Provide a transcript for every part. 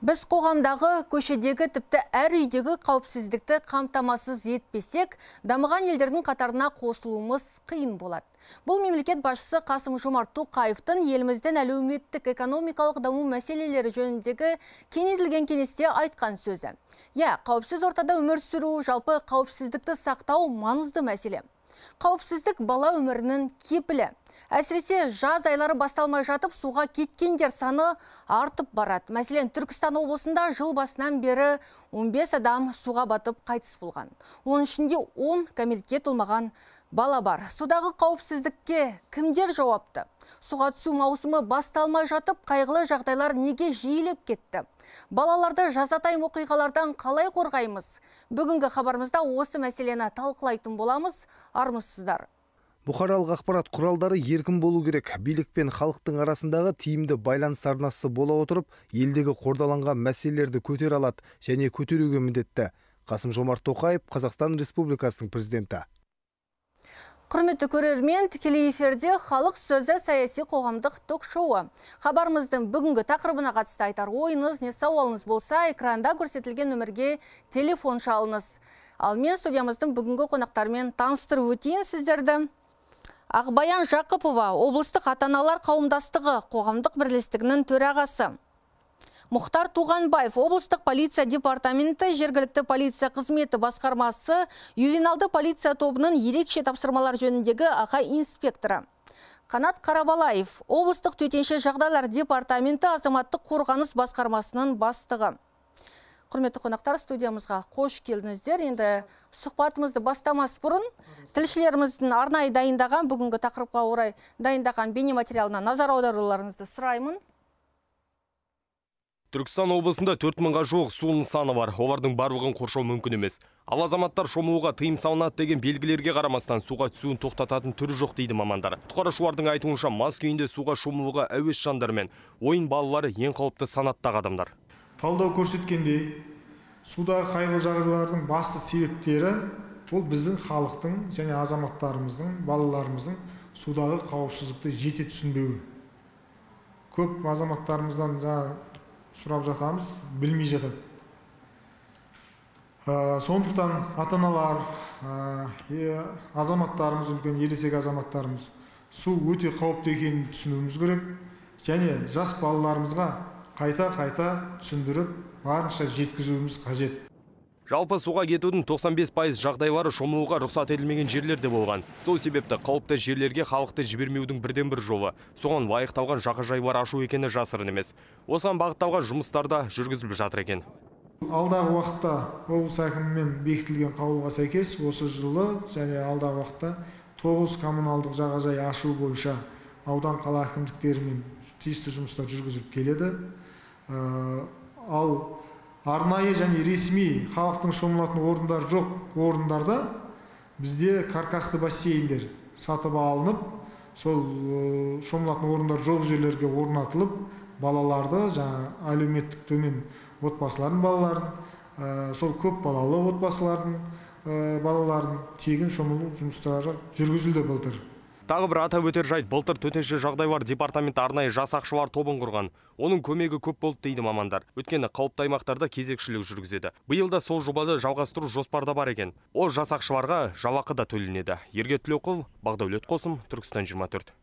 Біз қоғамдағы, көшедегі, тіпті әр үйдегі қауіпсіздікті қамтамасыз етпесек, дамыған елдердің қатарына қосылуымыз қиын болады. Бұл мемлекет басшысы Қасым-Жомарт Тоқаевтың еліміздің әлеуметтік экономикалық даму мәселелері жөніндегі кеңейтілген кеңесте айтқан сөзі. Қауіпсіз ортада өмір сүру, жалпы қауіпсіздікті сақтау маңызды мәселе. Қауіпсіздік бала өмірінің кепілі. Әсіресе жаз айлары басталмай жатып, суға кеткендер саны артып барады. Мәселен, Түркістан облысында жыл басынан бері 15 адам суға батып қайтыс болған. Оның ішінде 10 кәмелетке толмаған бала бар. Судағы қауіпсіздікке кімдер жауапты? Суға түсу маусымы басталмай жатып, қайғылы жағдайлар неге жиілеп кетті? Балаларды жазатайым оқиғалардан қалай қорғаймыз? Бүгінгі хабарымызда осы мәселені талқылайтын боламыз. Армысыздар. Бұқаралық ақпарат құралдары еркін болу керек. Билік пен халықтың арасындағы тиімді байланыс арнасы бола отырып, елдегі қордаланған мәселелерді көтере алады және көтеруге міндетті. Қасым-Жомарт Тоқаев, Қазақстан Республикасының президенті. Құрметті көрермен, тікелей эфирде халық сөзі саяси қоғамдық ток-шоуы. Хабарымыздың бүгінгі тақырыбына қатысты айтар ойыңыз, не сауалыңыз болса, экранда көрсетілген нөмірге телефон шалыңыз. Ал мен студиямыздың бүгінгі қонақтарымен таныстырып өтейін сіздерді. Ақбаян Жақыпова, облыстық ата-аналар қауымдастығы қоғамдық бірлестігінің төрағасы. Мұхтар Туғанбаев, облыстық полиция департаменті, жергілікті полиция қызметі басқармасы, ювеналды полиция тобының ерекше тапсырмалар жөніндегі аға инспекторы. Қанат Қарабалаев, облыстық төтенше жағдайлар департаменті азаматтық қорғаныс басқармасының бастығы. Құрметті қонақтар, студиямызға қош келдіңіздер. Енді сұхбатымызды бастамас бұрын тілшілеріміздің арнайы дайындаған, бүгінгі тақырыпқа орай дайындаған бейнематериалына назар аударуларыңызды сұраймын. Түркістан облысында 4000-ға жуық су нысаны бар. Олардың барлығын қоршау мүмкін емес. Ал азаматтар шомылуға тыйым салынады деген белгілерге қарамастан суға түсуін тоқтататын түрі жоқ дейді мамандар. Құтқарушылардың айтуынша мас күйінде суға шомылуға әуес жандар мен ойын балалары ең қауіпті санаттағы адамдар. Талдау көрсеткендей, судағы қайғылы жағдайлардың басты себептері ол біздің халықтың және азаматтарымыздың, балаларымыздың судағы қауіпсіздікті жете түсінбеуі. Көп азаматтарымыздан сұрап жатамыз, білмей жатады. Сондықтан ата-аналар, азаматтарымыз, үлкен ересек азаматтарымыз су өте қауіпті екенін түсінуіміз керек және жас балаларымызға қайта түсіндіріп, барынша жеткізуіміз қажет. Жалпы суға кетудің 95% жағдайлары шомылуға рұқсат етілмеген жерлерде болған. Сол себепті қауіпті жерлерге халықты жібермеудің бірден бір жолы соған лайықталған жағажайлар ашу екені жасырын емес. Осыған бағытталған жұмыстарда жүргізіліп жатыр екен. Алдағы уақытта облыс әкімімен бекітілген қаулыға сәйкес осы жылы және алдағы уақытта 9 коммуналдық жағажай ашу бойынша аудан қала әкімдіктерімен тиісті жұмыстар жүргізіліп келеді. Ал арнайы және ресми халықтың шомылатын орындар жоқ орындарда бізде каркасты бассейндер сатып алынып, сол шомылатын орындар жоқ жерлерге орнатылып, балаларды, әлеуметтік төмен отбасылардың балаларын, сол көп балалы отбасылардың балаларын тегін шомылу жұмыстары жүргізілді былтыр. Тағы бір атап өтер жайт, былтыр төтенше жағдайлар департаменті арнайы жасақшылар тобын құрған. Оның көмегі көп болды дейді мамандар. Өткені қауіпті аймақтарда кезекшілік жүргізеді. Биыл да сол жобаны жалғастыру жоспарда бар екен. Ол жасақшыларға жалақы да төленеді. Ерге Тілеуқұл, Бақдәулет Қосым, Түркістан 24.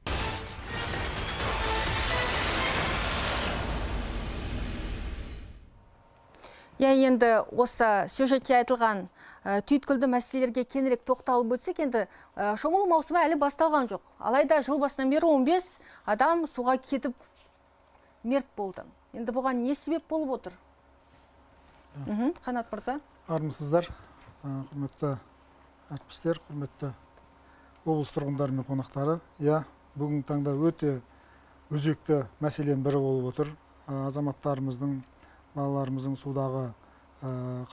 Енді осы сюжетте айтылған түйткілді мәселелерге кеңірек тоқталып өтсек, енді шомылу маусымы әлі басталған жоқ. Алайда жыл басынан бері 15 адам суға кетіп мерт болды. Енді бұған не себеп болып отыр? Қанат мырза. Армысыздар, құрметті әріптестер, құрметті облыс тұрғындары мен қонақтары. Бүгінгі таңда өте өзекті мәселенің бірі болып отыр. Азаматтарымыздың, балаларымыздың судағы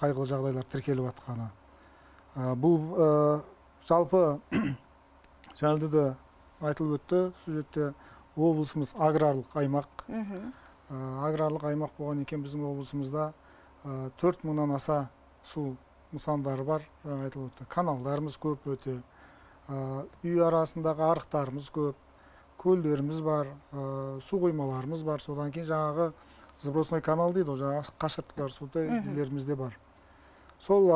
қайғылы жағдайлар тіркеліп атқаны. Бұл жалпы жаңылды да айтылып өтті сюжетте, облысымыз аграрлық аймақ. Аграрлық аймақ болған екен біздің облысымызда 4000-нан аса су нысандары бар, айтылып өтті. Каналдарымыз көп өте, үй арасындағы арықтарымыз көп, көлдеріміз бар, су қоймаларымыз бар. Содан кейін жаңағы забросной канал дейді, жаңа қашыртқылар судай үйлерімізде бар. Сол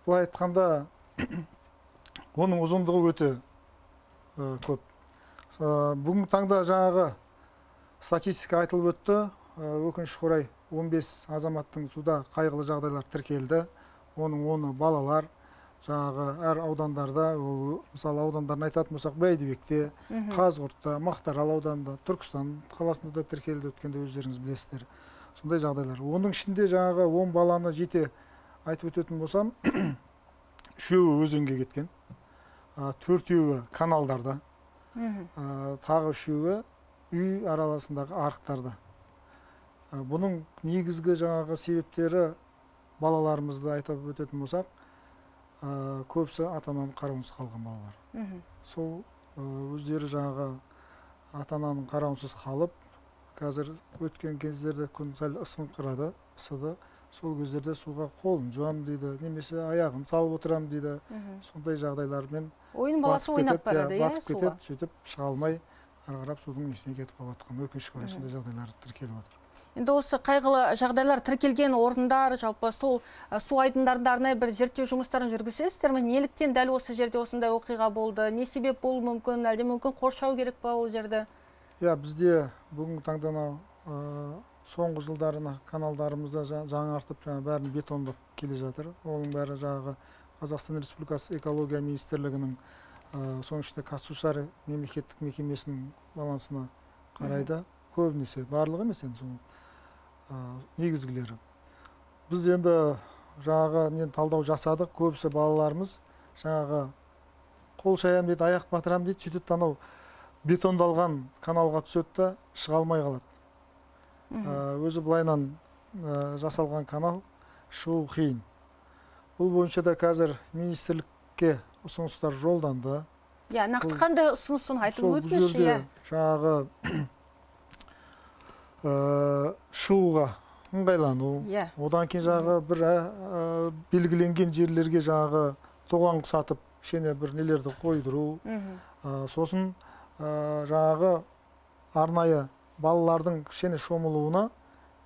былай айтқанда оның ұзындығы өте көп. Бүгінгі таңда жаңағы статистика айтылып өтті. Өкінішке орай 15 азаматтың суда қайғылы жағдайлар тіркелді. Оның 10-ы балалар. Жаңағы әр аудандарда, мысалы аудандарын айтатын болсақ, Бәйдібекте, Қазығұртта, Мақтаарал ауданында, Түркістан қаласында да тіркелді, өткенде өздеріңіз білесіздер. Сондай жағдайлар. Оның ішінде жаңағы 10 баланы жете айтып өтетін болсам, 3-еуі өзенге кеткен, 4-еуі каналдарда, тағы 3-еуі үй араласындағы арықтарда. Бұның негізгі жаңағы себептері балаларымызды айтып өтетін болсақ, көбісі ата-ананың қарауынсыз қалған балалар. Сол өздері жаңағы ата-ананың қарауынсыз қалып, қазір өткен кездерде күн сәл ысыңқырады, ысыды. Сол кездерде суға қолын жуам дейді, немесе аяғын салып отырам дейді. Сондай жағдайлармен ойын баласы ойнап барады, батып кетеді, сөйтіп шыға алмай, ары қарап судың есіне кетіп қалып жатқан. Өкінішке орай сондай жағдайлар тіркеліп отыр. Енді осы қайғылы жағдайлар тіркелген орындар, жалпы сол су айдындарында арнайы бір зерттеу жұмыстарын жүргізесіздер ме? Неліктен дәл осы жерде осындай оқиға болды? Не себеп болуы мүмкін? Әлде мүмкін қоршау керек па ол жерді? Бізде бүгінгі таңда соңғы жылдарына каналдарымызда жаңартып, бәрін бетондап келе жатыр. Оның бәрі жаңағы Қазақстан Республикасы экология министрлігінің соның ішінде Қазсушар мемлекеттік мекемесінің балансына қарайды. Көбінесе, барлығы емес енді негізгілері. Біз енді жаңағы талдау жасадық, көбісі балаларымыз жаңағы қол шаям дейді, аяқ батырам дейді, сөйтіп анау бетондалған каналға түседі, шыға алмай қалады. Өзі былайынан жасалған канал шығу қиын. Бұл бойынша да қазір министрлікке ұсыныстар жолданды. Нақты қандай ұсынысын айтып өтіңізші? Жаңағы шығуға ыңғайлану, одан кейін жағы бір белгіленген жерлерге жағы тоған құсатып, шене бір нелерді қойдыру, сосын жағы арнайы балалардың шене шомылуына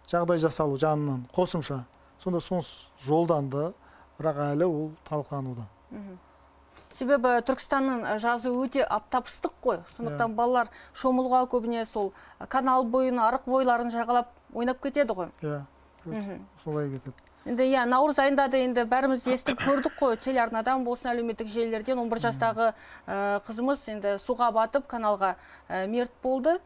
жағдай жасалу жанынан қосымша. Сонда соныс жолданды, бірақ әлі ол талқылануда. Себебі Түркістанның жазы өте аптапыстық қой. Сондықтан балалар шомылуға көбіне сол канал бойын, арық бойларын жағалап ойнап кетеді ғой. Солай кетеді. Енді наурыз айында да енді бәріміз естіп көрдік қой, телеарнадан болсын әлеуметтік желілерден 11 жастағы қызымыз енді суға батып каналға мерт болды.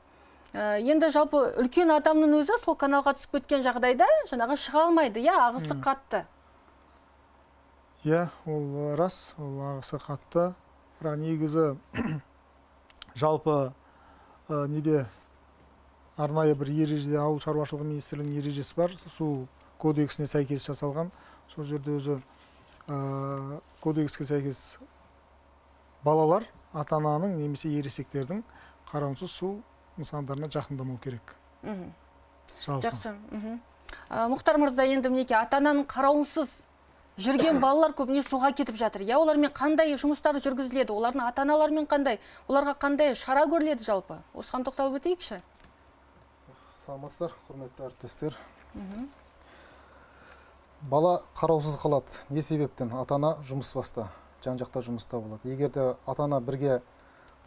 Енді жалпы үлкен адамның өзі сол каналға түсіп кеткен жағдайда жаңағы шыға алмайды, ағысы қатты. Ол рас, ол ағысы қатты. Бірақ негізі жалпы неде арнайы бір ережеде, ауыл шаруашылығы министрлігінің ережесі бар, су кодексіне сәйкес жасалған. Сол жерде өзі кодекске сәйкес балалар ата-ананың немесе ересектердің қарауынсыз су нысандарына жақындамау керек. Жақсы. Мұхтар мырза, енді мінеке ата-ананың қарауынсыз жүрген балалар көбіне суға кетіп жатыр. Олармен қандай жұмыстар жүргізіледі? Олардың ата-аналармен қандай? Оларға қандай шара көріледі жалпы? Осыған тоқталып өтейікші. Саламатсыздар, құрметті әріптестер. Бала қараусыз қалады. Не себептен? Ата-ана жұмыс баста, жан-жақта жұмыста болады. Егер де ата-ана бірге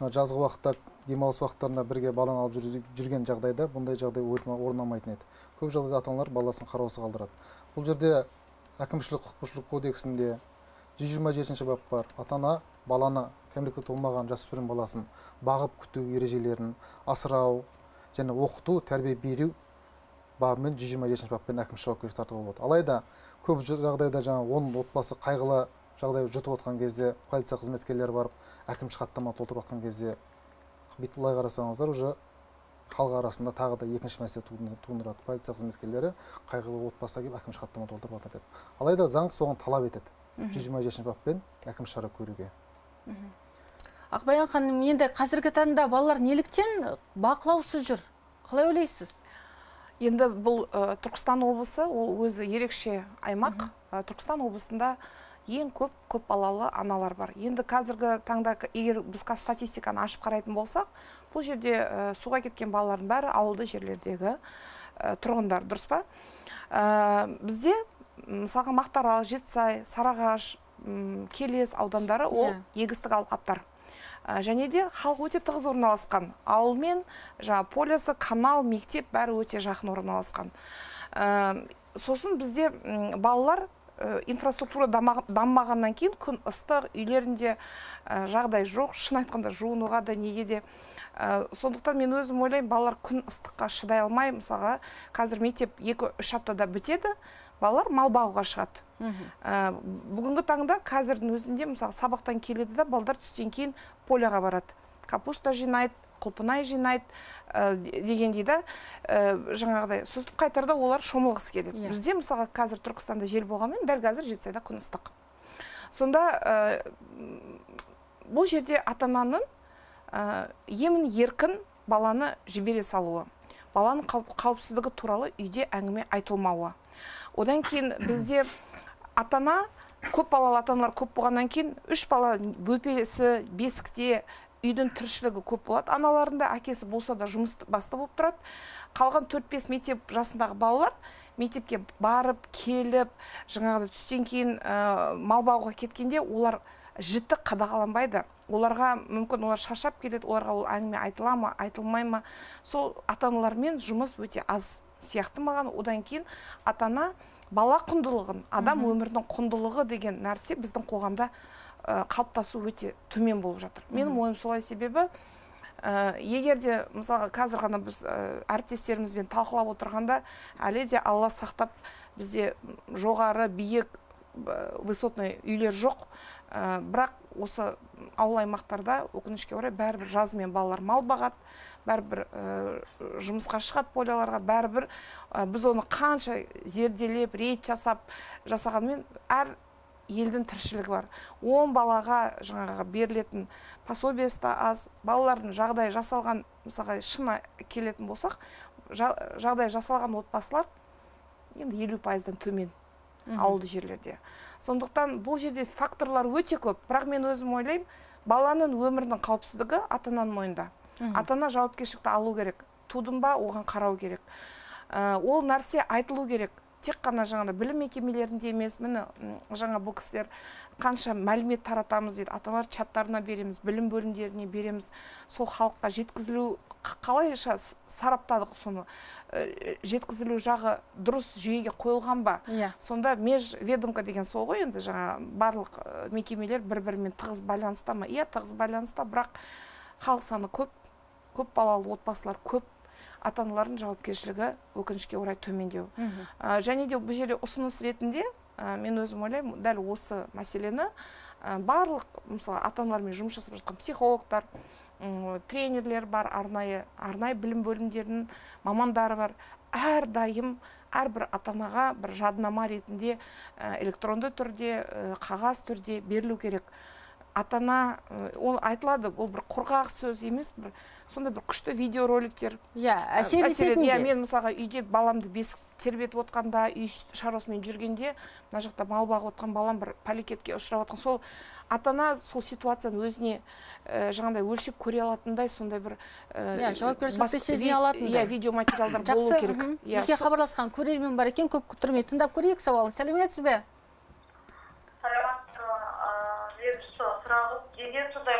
жазғы уақытта, демалыс уақыттарында бірге баланы алып жүрген жағдайда бұндай жағдай орнамайтын еді. Көп жағдайда ата-аналар баласын қараусыз қалдырады. Бұл жерде әкімшілік құқық бұзушылық кодексінде 127-ші бап бар. Ата-ана баланы, кәмелетке толмаған жасөспірім баласын бағып күту ережелерін, асырау және оқыту, тәрбие беру бабымен 127-ші баппен әкімшілік жауапкершілікке тартуға болады. Алайда көп жағдайда оның отбасы қайғылы жағдай жұтып отқан кезде полиция қызметкерлері барып, әкімшілік хаттама толтырып отқан кезде былай қарасаңыздар, уже халық арасында тағы да екінші мәселе туындырады. Полиция қызметкерлері қайғылы отбасыға келіп әкімшілік хаттама толтырып жатыр деп. Алайда заң соған талап етеді. 127-ші баппен әкімшілік шара көруге. Ақбаян ханым, енді қазіргі таңда балалар неліктен бақылаусыз жүр? Қалай ойлайсыз? Енді бұл Түркістан облысы, ол өзі ерекше аймақ. Түркістан облысында ең көп балалы аналар бар. Енді қазіргі таңда, егер біз статистиканы ашып қарайтын болсақ, бұл жерде суға кеткен балалардың бәрі ауылды жерлердегі тұрғындар, дұрыс па? Бізде мысалға Мақтаарал, Жетісай, Сарыағаш, Келес аудандары ол егістік алқаптар. Және де халық өте тығыз орналасқан. Ауылмен полисы, канал, мектеп бәрі өте жақын орналасқан. Сосын бізде балалар инфраструктура даммағаннан кейін күн ыстық, үйлерінде жағдай жоқ, шын айтқанда жуынуға да неге де. Сондықтан мен өзім ойлаймын, балалар күн ыстыққа шыдай алмай, мысалға қазір мектеп 2-3 аптада бітеді, балалар мал бағуға шығады. Бүгінгі таңда қазірдің өзінде мысалы сабақтан келеді да, балалар түстен кейін поляға барады. Капуста жинайды, құлпынай жинайды дегендей да, жаңағыдай сөйтіп қайтарда олар шомылғысы келеді. Бізде мысалға қазір Түркістанда жел болғанмен, дәл қазір Жетісайда күн ыстық. Сонда бұл жерде ата-ананың емін еркін баланы жібере салуы, баланың қауіпсіздігі туралы үйде әңгіме айтылмауы. Одан кейін бізде ата-ана, көп балалы ата-аналар көп болғаннан кейін 3 бала бөпесі, бесікте, үйдің тіршілігі көп болады. Аналарында әкесі болса да жұмыс басты болып тұрады. Қалған 4-5 мектеп жасындағы балалар мектепке барып, келіп, жаңағыда түстен кейін мал бағуға кеткенде олар жіті қадағаланбайды. Оларға мүмкін олар шаршап келеді, оларға ол әңгіме айтыла ма, айтылмай ма. Сол ата-аналармен жұмыс өте аз сияқты маған. Одан кейін ата-ана бала құндылығын, адам өмірінің құндылығы деген нәрсе біздің қоғамда қалыптасу өте төмен болып жатыр. Менің ойым солай, себебі егерде мысалға қазір ғана біз әріптестерімізбен талқылап отырғанда әлі де Алла сақтап бізде жоғары биік высотный үйлер жоқ. Бірақ осы ауыл аймақтарда өкінішке орай бәрібір жазымен балалар мал бағады, бәрібір жұмысқа шығады поляларға, бәрібір біз оны қанша зерделеп, рейд жасағанмен әр елдің тіршілігі бар. 10 балаға жаңағы берілетін пособиесі аз, балалардың жағдай жасалған, мысалға шын келетін болсақ, жағдай жасалған отбасылар енді 50%-дан төмен ауылды жерлерде. Сондықтан бұл жерде факторлар өте көп. Бірақ мен өзім ойлаймын, баланың өмірінің қауіпсіздігі ата-ананың мойнында. Ата-ана жауапкершілікті алу керек. Тудың ба, оған қарау керек. Ол нәрсе айтылу керек. Тек қана жаңағыда білім мекемелерінде емес, міне жаңа бұл кісілер қанша мәлімет таратамыз дейді, ата-аналар чаттарына береміз, білім бөлімдеріне береміз. Сол халыққа жеткізілу, қалайша сараптадық соны, жеткізілу жағы дұрыс жүйеге қойылған ба? Сонда межведомка деген сол ғой, енді жаңа барлық мекемелер бір-бірімен тығыз байланыста ма? Иә, тығыз байланыста, бірақ халық саны көп балалы отбасылар көп, ата-аналардың жауапкершілігі өкінішке орай төмендеу. Және де бұл жерде ұсыныс ретінде мен өзім ойлаймын, дәл осы мәселені барлық мысалы ата-аналармен жұмыс жасап жатқан психологтар, тренерлер бар, арнайы білім бөлімдерінің мамандары бар. Әрдайым әрбір ата-анаға бір жадынама ретінде электронды түрде, қағаз түрде берілу керек. Ата-ана, ол айтылады, ол бір құрғақ сөз емес, сонда бір күшті видеороликтер. Әсер ететінде. Мен мысалға үйде баламды бесік тербетіп отқанда, үй шаруасымен жүргенде, мына жақта мал бағып отқан балам бір пәлекетке ұшырап отқан. Сол ата-ана сол ситуацияны өзіне жаңағыдай өлшеп көре алатындай, сондай бір жауапкершілікті сезіне алатындай видеоматериалдар болу керек. Бізге хабарласқан көрермен бар екен, көп күттірмей тыңдап көрейік сауалын. Сәлеметсіз бе? Сұрағым, егер сондай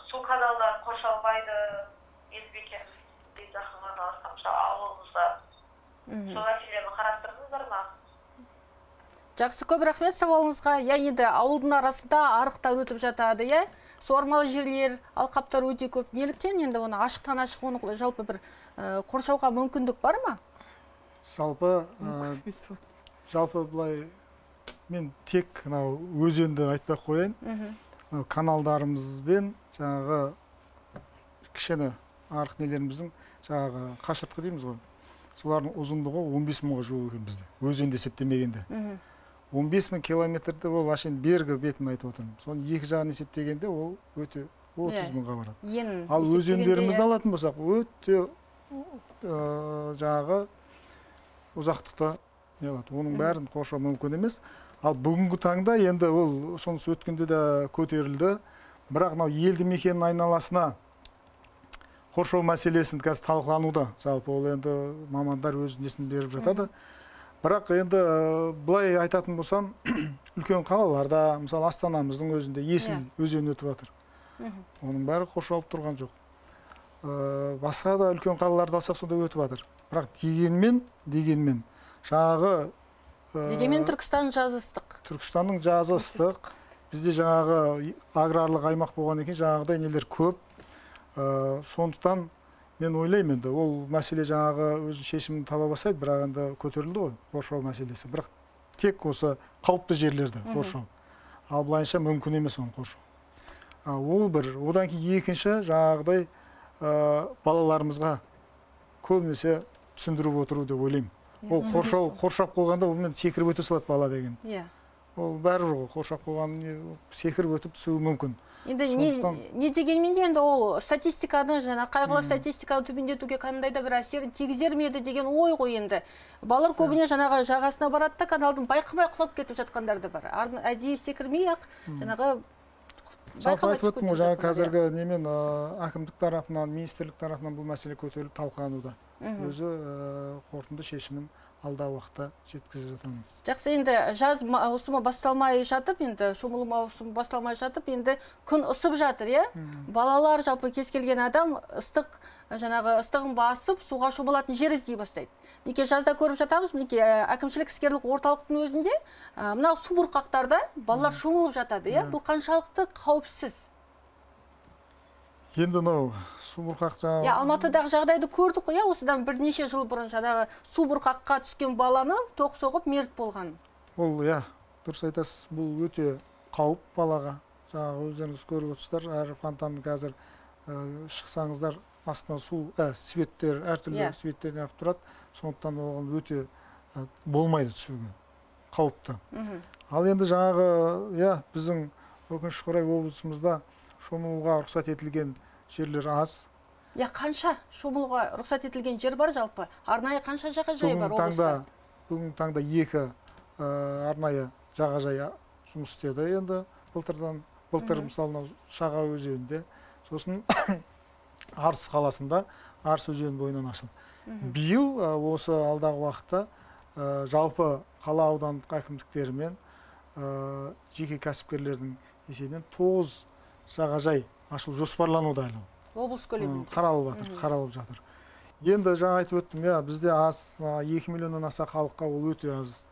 су каналдары қоршалмайды, елді мекен жақын орналасқан ауылымызда, сол мәселені қарастырдыңыздар ма? Жақсы, көп рахмет сауалыңызға. Енді ауылдың арасында арықтар өтіп жатады, суармалы жерлер, алқаптар өте көп. Неліктен енді оны ашықтан ашық, оны жалпы бір қоршауға мүмкіндік бар ма? Жалпы былай мен тек өзенді айтпай қояйын. Каналдарымызбен жаңағы кішкене арық нелеріміздің жаңағы қашыртқы дейміз ғой. Солардың ұзындығы 15 мыңға жуық екен бізде. Өзенде есептемегенде. 15 мың километрді ол ашын бергі бетін айтып отырмын. Соны екі жағын есептегенде ол өте 30 мыңға барады. Ал өзендерімізді алатын болсақ, өте жаңағы ұзақтықта не алады. Оның бәрін қоршау мүмкін емес. Ал бүгінгі таңда енді ол сонысы өткенде де көтерілді. Бірақ елді мекеннің айналасына қоршау мәселесін қазір талқылануда. Жалпы ол енді мамандар өз несін беріп жатады. Бірақ енді былай айтатын болсам, үлкен қалаларда, мысалы Астанамыздың өзінде Есіл өзені өтіп жатыр. Оның бәрі қоршалып тұрған жоқ. Басқа да үлкен қалаларды алсақ сонда өтіп жатыр. Бірақ дегенмен жаңағы Түркістан жазы ыстық. Түркістанның жазы ыстық. Бізде жаңағы аграрлық аймақ болған екен, жаңағыдай нелер көп. Сондықтан мен ойлаймын енді ол мәселе жаңағы өзінің шешімін таба бастайды, бірақ енді көтерілді ғой қоршау мәселесі. Бірақ тек осы қауіпті жерлерді қоршау. Ал былайынша мүмкін емес оны қоршау. Ол бір. Одан кейін екінші жаңағыдай балаларымызға көбінесе түсіндіріп отыру деп ойлаймын. Ол қоршап қойғанда онымен секіріп өте салады бала деген. Ол бәрібір ғой, қоршап қойған секіріп өтіп түсуі мүмкін. Енді не дегенмен де енді ол статистиканы, жаңа қайғылы статистиканы төмендетуге қандай да бір әсерін тигізер ме еді деген ой ғой енді. Балалар көбіне жаңағы жағасына барады да каналдың байқамай құлап кетіп жатқандар да бар. Әдейі секірмей-ақ жаңағы жалпы айтып өттім ғой, жаңа қазіргі немен әкімдік тарапынан, министрлік тарапынан бұл мәселе көтеріліп талқылануда. Өзі қорытынды шешімін алдағы уақытта жеткізіп жатамыз. Жақсы, енді жаз маусымы басталмай жатып, енді шомылу маусымы басталмай жатып, енді күн ысып жатыр, иә? Балалар, жалпы кез келген адам ыстығын басып, суға шомылатын жер іздей бастайды. Неке жазда көріп жатамыз, неке әкімшілік іскерлік орталықтың өзінде мынау су бұрқақтарда балалар шомылып жатады, иә? Бұл қаншалықты қауіпсіз? Енді су бұрқақ жаңағы... Алматыдағы жағдайды көрдік қой, осыдан бірнеше жыл бұрын жаңағы су бұрқаққа түскен баланы тоқ соғып мерт болған. Ол, дұрыс айтасыз, бұл өте қауіп балаға. Жаңағы өздеріңіз көріп отырсыздар, әр фонтанның қазір шықсаңыздар, астына су, светтер, әртүрлі светтер неғып тұрады. Сондықтан оған өте болмайды түсуге. Қауіпті. Ал енді жаңағы, біздің өкінішке орай облысымызда шомылуға рұқсат етілген жерлер аз. Қанша шомылуға рұқсат етілген жер бар жалпы? Арнайы қанша жағажай бар облыста? Бүгінгі таңда 2 арнайы жағажай жұмыс істеді енді былтыр мысалы Шаға өзенінде, сосын Арыс қаласында Арыс өзені бойынан ашылды. Биыл осы алдағы уақытта жалпы қала аудандық әкімдіктерімен жеке кәсіпкерлердің есебінен 9 жағажай ашу жоспарлануда әлі. Облыс көлемінде. Қаралып жатыр. Енді жаңа айтып өттім, бізде аз, 2 миллионнан аса халыққа ол өте аз.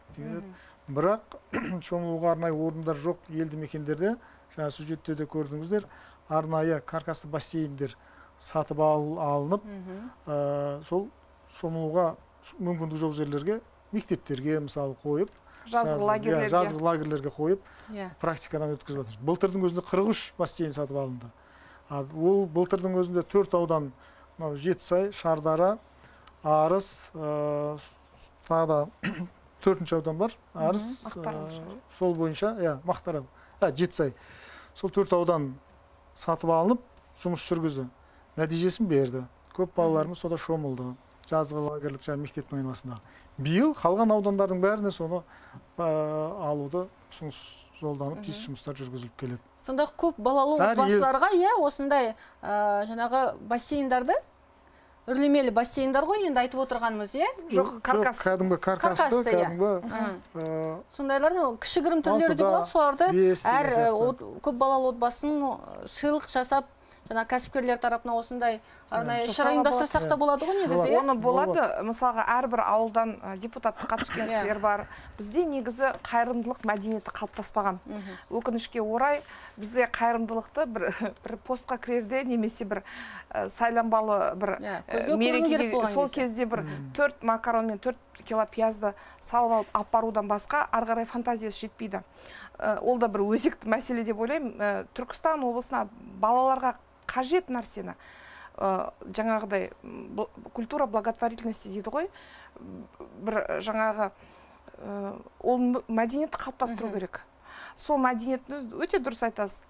Бірақ шомылуға арнайы орындар жоқ елді мекендерде, жаңа сюжетте де көрдіңіздер, арнайы каркасты бассейндер сатып алынып, сол шомылуға мүмкіндік жоқ жерлерге, мектептерге мысалы қойып, жазғы лагерлерге қойып, практикадан өткізіп жатыр. Былтырдың өзінде 43 бассейн сатып алынды. Ол былтырдың өзінде 4 аудан, Жетісай, Шардара, Арыс, тағы да 4-ші аудан бар. Арыс, сол бойынша, Мақтаарал, Жетісай. Сол 4 аудан сатып алынып, жұмыс жүргізді. Нәтижесін берді. Көп балаларымыз сода шомылды. Жазғы лагерлік мектептің айналасындағы. Биыл қалған аудандардың бәріне соны алуды ұсыныс жолданып, тиісті жұмыстар жүргізіліп келеді. Сонда көп балалы отбасыларға осындай жаңағы бассейндарды, үрлемелі бассейндар ғой енді айтып отырғанымыз, Жоқ, каркас. Кәдімгі каркасты, кәдімгі... Сондайлардың кішігірім түрлері де болады, соларды әр көп балалы отбасын сыйлық жасап, жаңа кәсіпкерлер тарапына осындай арнайы шара ұйымдастырсақ та болады ғой негізі? Оны болады. Мысалға, әрбір ауылдан депутаттыққа түскен кісілер бар. Бізде негізі қайырымдылық мәдениеті қалыптаспаған. Өкінішке орай, бізде қайырымдылықты бір постқа кірерде немесе бір сайланбалы бір мерекеге сол кезде бір 4 макарон мен 4 кило пиязды салып алып барудан басқа ары қарай фантазиясы жетпейді. Ол да бір өзекті мәселе деп ойлаймын. Түркістан облысына балаларға қажет нәрсені, жаңағыдай культура благотворительности дейді ғой, бір жаңағы ол мәдениетті қалыптастыру керек. Сол мәдениетті өте дұрыс айтасыз.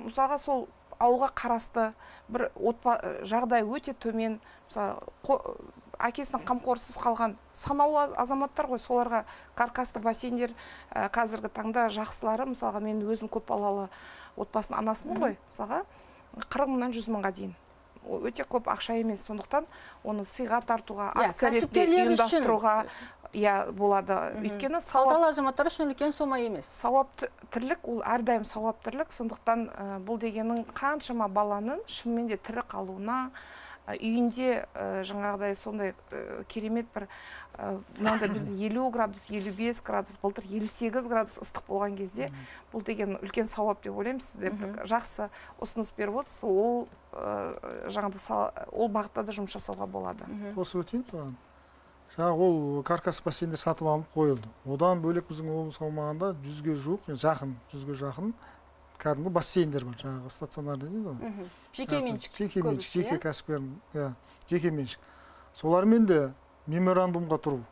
Мысалға сол ауылға қарасты бір жағдай өте төмен, әкесінің қамқорсыз қалған санаулы азаматтар ғой, соларға каркасты бассейндер қазіргі таңда жақсылары, мысалға мен өзім көп балалы отбасының анасымын ғой, мысалға 40 мыңнан 100 мыңға дейін өте көп ақша емес, сондықтан оны сыйға тартуға, акция ретінде кәсіпкерлер үшін ұйымдастыруға болады. Өйткені қалталы азаматтар үшін үлкен сома емес. Сауапты тірлік, ол әрдайым сауап тірлік, сондықтан бұл дегеннің қаншама баланың шынымен де тірі қалуына, үйінде жаңағыдай сондай керемет бір мынандай біздің 50 градус, 55 градус, былтыр 58 градус ыстық болған кезде бұл деген үлкен сауап деп ойлаймын. Сіздер жақсы ұсыныс беріп отырсыз, ол жаңағыдай ол бағытта да жұмыс жасауға болады. Қосып өтейін соған. Жаңағы ол каркас бассейндер сатып алынып қойылды. Одан бөлек біздің облыс аумағында 100-ге жуық, жақын 100-ге жақын кәдімгі бассейндер бар, жаңағы стационарный дейді ғой. Жекеменшік. Жеке кәсіпкер, жекеменшік. Солармен де меморандумға тұру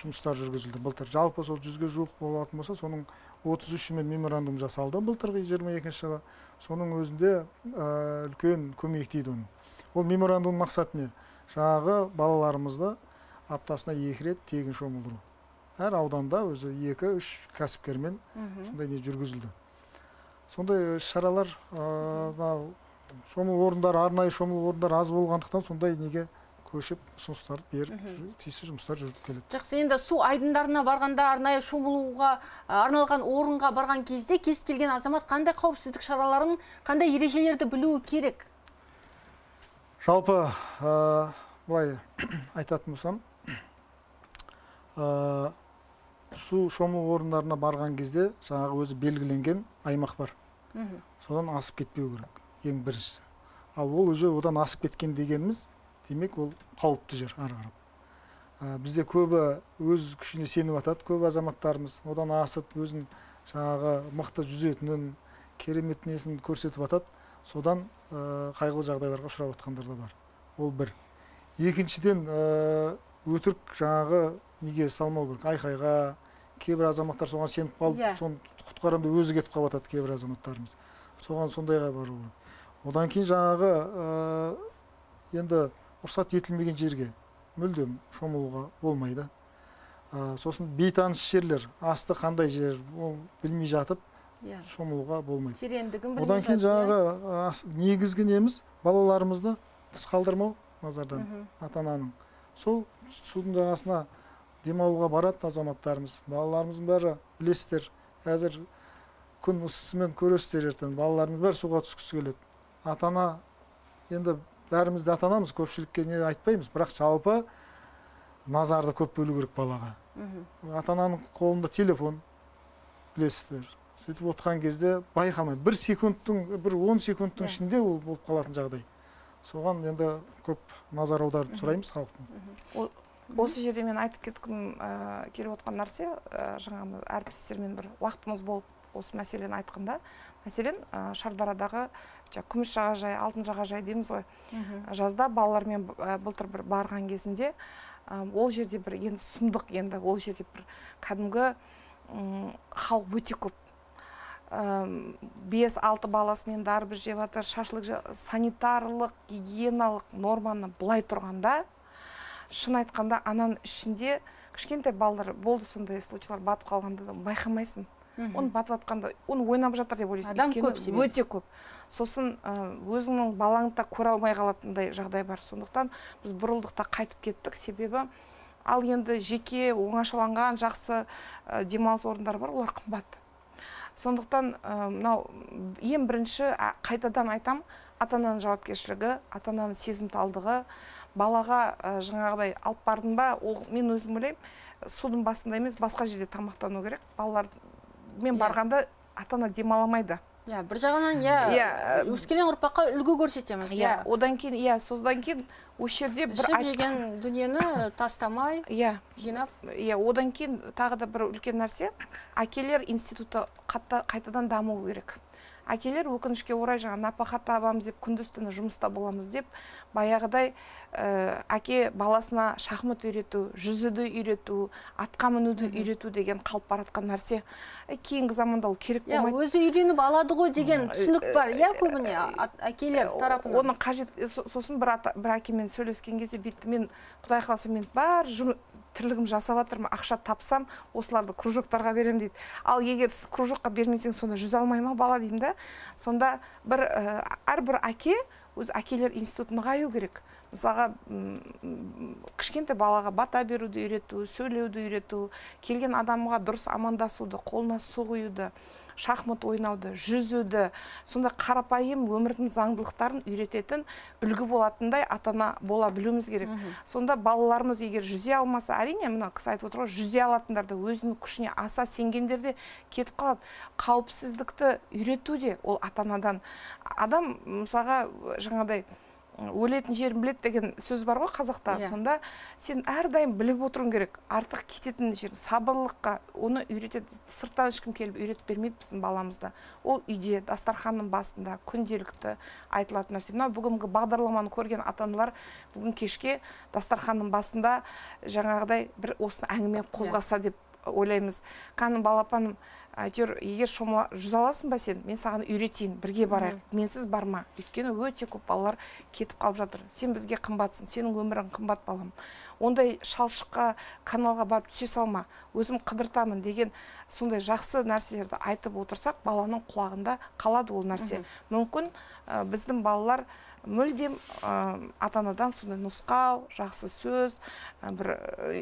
жұмыстар жүргізілді былтыр. Жалпы сол 100-ге жуық болатын болса, соның 33-мен меморандум жасалды былтырғы 22 жылы. Соның өзінде үлкен көмек тиді оның. Ол меморандум мақсаты не? Жаңағы балаларымызды аптасына 2 рет тегін шомылдыру. Әр ауданда өзі 2-3 кәсіпкермен сондай не жүргізілді. Сондай шаралар, шомылу орындары, арнайы шомылу орындары аз болғандықтан сондай неге көшіп ұсыныстар беріп, тиісті жұмыстар жүріп келеді. Жақсы, енді су айдындарына барғанда, арнайы шомылуға арналған орынға барған кезде кез келген азамат қандай қауіпсіздік шараларын, қандай ережелерді білуі керек? Жалпы, былай айтатын болсам, су шомылу орындарына барған кезде жаңағы өзі белгіленген аймақ бар. Содан асып кетпеу керек, ең біріншісі. Ал ол өзі одан асып кеткен дегеніміз, демек ол қауіпті жер ары қарап. Бізде көбі өз күшіне сеніп атады, көп азаматтарымыз одан асып, өзін жаңағы мықты жүзетінін, керемет несін көрсетіп атады, содан қайғылы жағдайларға ұшырап атқандар да бар. Ол бір. Екіншіден, өтірік жаңағы неге салмау керек, айқайға, кейбір азаматтар соған сеніп қалып, соны құтқарамды өзі кетіп қалып атады кейбір азаматтарымыз. Соған сондайға бару керек. Одан кейін жаңағы енді рұқсат етілмеген жерге мүлдем шомылуға болмайды. Сосын бейтаныс жерлер, асты қандай жер, ол білмей жатып шомылуға болмайды. Тереңдігін білмей жатып. Одан кейін жаңағы негізгі неміз балаларымызды тыс қалдырмау назардан ата-ананың. Сол судың жағасына демалуға барады азаматтарымыз. Балаларымыздың бәрі білесіздер, әзір күн ысысымен көресіздер ертең. Балаларымыз бәрі суға түскісі келеді. Ата-ана, енді бәріміз де ата-анамыз, көпшілікке не айтпаймыз, бірақ жалпы назарды көп бөлу керек балаға. Ата-ананың қолында телефон, білесіздер. Сөйтіп отқан кезде байқамай, 1 секундтың, 10 секундтың ішінде ол болып қалатын жағдай. Соған енді көп назар аударып сұраймыз халықтың. Осы жерде мен айтып кеткім келіп отқан нәрсе, жаңағы әріптестермен бір уақытымыз болып осы мәселені айтқанда, мәселен Шардарадағы күміс жағажай, алтын жағажай дейміз ғой. Жазда балалармен былтыр бір барған кезімде, ол жерде бір енді сұмдық, енді ол жерде бір кәдімгі халық өте көп. 5-6 баласымен дарбыз жеп жатыр, шашлық, санитарлық, гигиеналық норманы былай тұрғанда, шын айтқанда ананың ішінде кішкентай балалар болды, сондай случайлар батып қалғанда байқамайсың. Оны батып жатқанда, оны ойнап жатыр деп ойлайсың. Адам көп себебі. Өте көп. Сосын өзіңнің балаңды да көре алмай қалатындай жағдай бар. Сондықтан біз бұрылдықта қайтып кеттік, себебі ал енді жеке оңашаланған жақсы демалыс орындары бар, олар қымбат. Сондықтан мынау ең бірінші қайтадан айтам, ата-ананың жауапкершілігі, ата-ананың сезімталдығы, балаға жаңағыдай алып бардың ба, ол мен өзім ойлаймын, судың басында емес, басқа жерде тамақтану керек. Балалар мен барғанда ата-ана демаламайды. Бір жағынан өскелең ұрпаққа үлгі көрсетеміз. Одан кейін, содан кейін осы жерде бір ішіп жеген дүниені тастамай, жинап. Одан кейін тағы да бір үлкен нәрсе, әкелер институты қайтадан даму керек. Әкелер өкінішке орай жаңа нәпақа табамыз деп, күндіз-түні жұмыста боламыз деп, баяғыдай әке баласына шахмат үйрету, жүзуді үйрету, атқа мінуді үйрету деген қалып баратқан нәрсе. Кейінгі заманда ол керек болмайды. Өзі үйреніп алады ғой деген түсінік бар, көбіне әкелер тарапынан. Оны қажет, сосын бір әкемен сөйлескен кезде бетті, мен Құдай қаласа мен бар тірлігім жасап жатырмын, ақша тапсам, осыларды кружоктарға берем дейді. Ал егер сіз кружокқа бермесең, сонда жүзе алмай ма бала деймін да. Сонда әрбір әке өз әкелер институтын нығаю керек. Мысалға кішкентай балаға бата беруді үйрету, сөйлеуді үйрету, келген адамға дұрыс амандасуды, қолына су құюды, шахмат ойнауды, жүзуді, сонда қарапайым өмірдің заңдылықтарын үйрететін үлгі болатындай ата-ана бола білуіміз керек. Сонда балаларымыз егер жүзе алмаса, әрине мына кісі айтып отыр ғой, жүзе алатындар да өзінің күшіне аса сенгендер де кетіп қалады. Қауіпсіздікті үйретуде ол ата-анадан. Адам мысалға жаңағыдай өлетін жерін білет деген сөз бар ғой қазақта. Сонда сен әрдайым біліп отыруың керек. Артық кететін жерін, сабырлыққа оны үйретеді. Сырттан ешкім келіп үйретіп бермейді біздің баламызда. Ол үйде, дастарханның басында, күнделікті айтылатын нәрсе. Мына бүгінгі бағдарламаны көрген ата-аналар бүгін кешке дастарханның басында жаңағыдай бір осыны әңгіме қозғаса деп ойлаймыз. Қаным балапаным, әйтеуір егер жүз аласың ба сен, мен саған үйретейін, бірге барайық, менсіз барма. Өйткені өте көп балалар кетіп қалып жатыр. Сен бізге қымбатсың, сенің өмірің қымбат балам. Ондай шалшыққа, каналға барып түсе салма, өзім қыдыртамын деген сондай жақсы нәрселерді айтып отырсақ, баланың құлағында қалады ол нәрсе. Мүмкін біздің балалар мүлдем ата-анадан сондай нұсқау, жақсы сөз, бір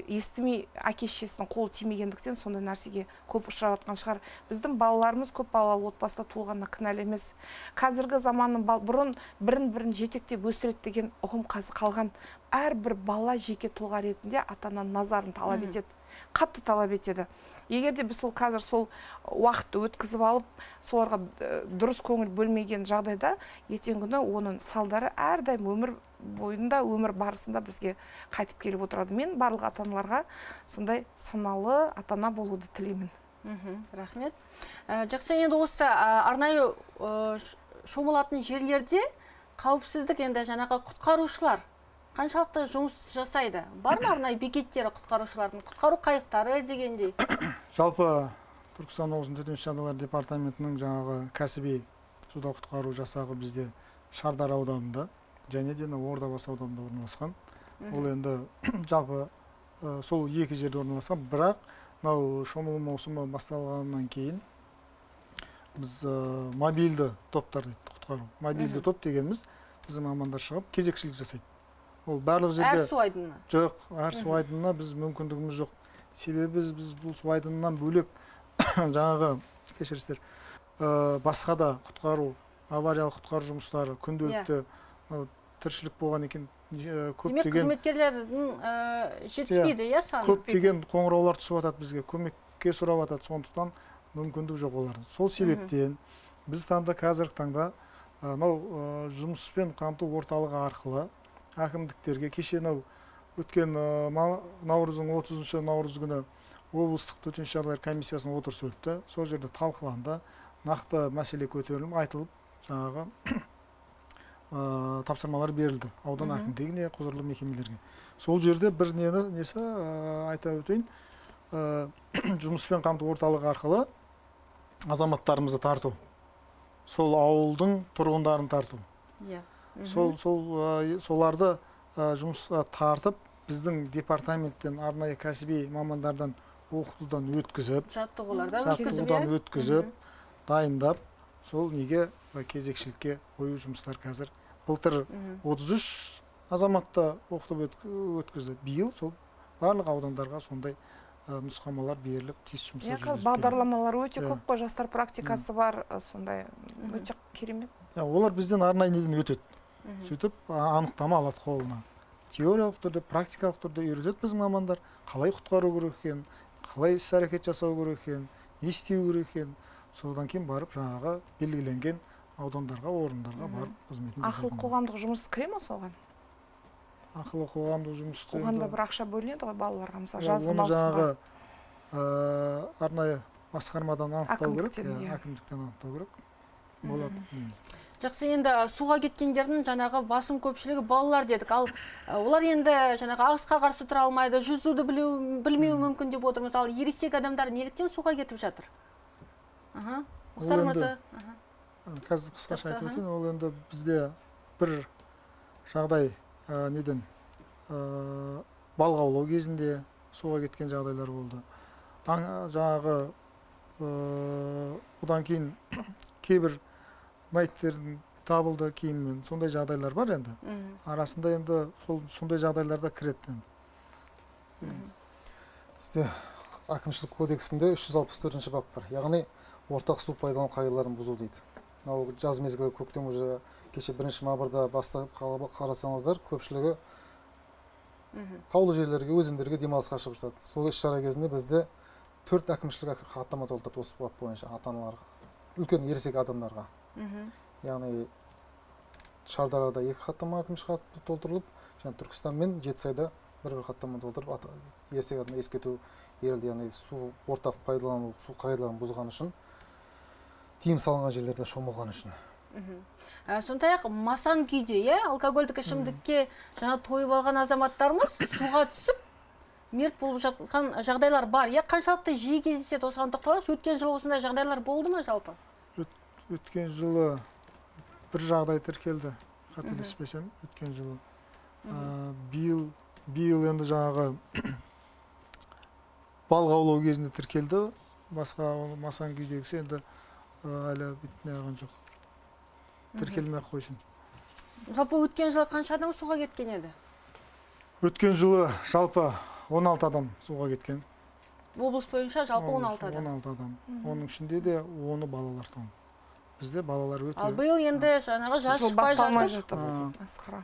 естімей әке-шешесінің қолы тимегендіктен сондай нәрсеге көп ұшыратқан шығар. Біздің балаларымыз көп балалы отбасында туылғанына кінәлі емес. Қазіргі заманның бұрын бірін-бірін жетектеп өсіреді деген ұғым қалған. Әрбір бала жеке тұлға ретінде ата-ананың назарын талап етеді. Қатты талап етеді. Егер де біз қазір сол уақытты өткізіп алып, соларға дұрыс көңіл бөлмеген жағдайда, ертеңгі күні оның салдары әрдайым өмір бойында, өмір барысында бізге қайтып келіп отырады. Мен барлық ата-аналарға сондай саналы ата-ана болуды тілеймін. Рахмет. Жақсы, енді осы арнайы шомылатын жерлерде қауіпсіздік енді жаңағы құтқарушылар қаншалықты жұмыс жасайды? Бар ма арнайы бекеттері құтқарушылардың, құтқару қайықтары дегендей? Жалпы Түркістан облысының төтенше жағдайлар департаментінің жаңағы кәсіби суда құтқару жасағы бізде Шардар ауданында және де Ордабасы ауданында орналасқан. Ол енді жалпы сол екі жерде орналасқан, бірақ мынау шомылу маусымы басталғаннан кейін біз мобильді топтар дейді құтқару. Мобильді топ дегеніміз біздің мамандар шығып кезекшілік жасайды. Ол барлық жерде әр су айдынына? Жоқ, әр су айдынына біз мүмкіндігіміз жоқ. Себебі біз бұл су айдынынан бөлек жаңағы кешірістер басқа да құтқару, авариялық құтқару жұмыстары күнделікті тіршілік болған екен. Демек қызметкерлердің жетіспейді, саны? Көптеген қоңыраулар түсіп жатады бізге, көмекке сұрап жатады, сондықтан мүмкіндік жоқ олардың. Сол себептен біз қазіргі таңда жұмыспен қамту орталығы арқылы әкімдіктерге кеше өткен наурыздың 30 наурыз күні облыстық төтенше жағдайлар комиссиясының отырысы өтті. Сол жерде талқыланды, нақты мәселе көтеріліп, айтылып, жаңағы тапсырмалар берілді аудан әкімдігіне, құзырлы мекемелерге. Сол жерде бір несі айта өтейін, жұмыспен қамту орталығы арқылы азаматтарымызды тарту, сол ауылдың тұрғындарын тарту. Соларды жұмысқа тартып, біздің департаменттен арнайы кәсіби мамандардан оқытудан өткізіп, дайындап, сол неге кезекшілікке қою жұмыстар қазір. Былтыр 33 азаматты оқытып өткізді. Биыл сол барлық аудандарға сондай нұсқамалар беріліп, тиіс жұмыстар жүргізіліп. Бағдарламалар өте көп қой, жастар практикасы бар, сондай өте керемет. Олар бізден арнайы неден өтеді. Сөйтіп анықтама алады қолына. Теориялық түрде, практикалық түрде үйретеді біздің мамандар, қалай құтқару керек екен, қалай іс-әрекет жасау керек екен, не істеу керек екен. Содан кейін барып жаңағы белгіленген аудандарға, орындарға барып қызметін жасайды. Ақылы қоғамдық жұмыс кіре ма соған? Ақылы қоғамдық жұмысты. Оғанда бір ақша бөлінеді ғой балаларға, мысалы жазғы маусымға. Оны жаңағы арнайы басқармадан анықтау керек, әкімдіктен анықтау керек. Болады. Жақсы, енді суға кеткендердің жаңағы басым көпшілігі балалар дедік. Ал олар енді жаңағы ағысқа қарсы тұра алмайды, жүзуді білмеу мүмкін деп отырмыз. Ал ересек адамдар неліктен суға кетіп жатыр? Мұхтар мырза. Қазір қысқаша айтып өтейін, ол енді бізде бір жағдай неден балық аулау кезінде суға кеткен жағдайлар болды. Жаңағы одан кейін кейбір мәйіттердің табылды кейінмен. Сондай жағдайлар бар енді. Арасында енді сондай жағдайларда кіреді. Бізде әкімшілік кодексінде 364 бап бар. Яғни ортақ су пайдалану қағидаларын бұзу дейді. Жаз мезгілі көктем уже кеше 1 мамырда бастап қарасаңыздар, көпшілігі таулы жерлерге, өзендерге демалысқа шығып жатады. Сол іс-шара кезінде бізде 4 әкімшілік хаттама толтырды осы бап бойынша ата-аналарға, үлкен ересек адамдарға. Яғни Шардарада 2 хаттама әкімшілік толтырылып, және Түркістан мен Жетісайда бір хаттама толтырып, ересек адамға ескерту берілді. Яғни су ортақ пайдалану, су қағидаларын бұзған үшін, тыйым салынған жерлерде шомылған үшін. Сондай-ақ масан күйде, алкогольдік ішімдікке жаңа тойып алған азаматтарымыз суға түсіп, мерт болып жатқан жағдайлар бар. Қаншалықты жиі кездеседі осыған тоқталайықшы? Өткен жылы осындай жағдайлар болды ма жалпы? Өткен жылы бір жағдай тіркелді, қателеспесем, өткен жылы. Биыл енді жаңағы балық аулау кезінде тіркелді. Басқа масан күйдегісі енді әлі бітіне аған жоқ. Тіркелмей-ақ қойсын. Жалпы өткен жылы қанша адам суға кеткен еді? Өткен жылы жалпы 16 адам суға кеткен. Облыс бойынша жалпы 16 адам. 16 адам. Оның ішінде де 10-ы балалар. Бізде балалар өте. Ал биыл енді жаңағы жас шықпай жатыр.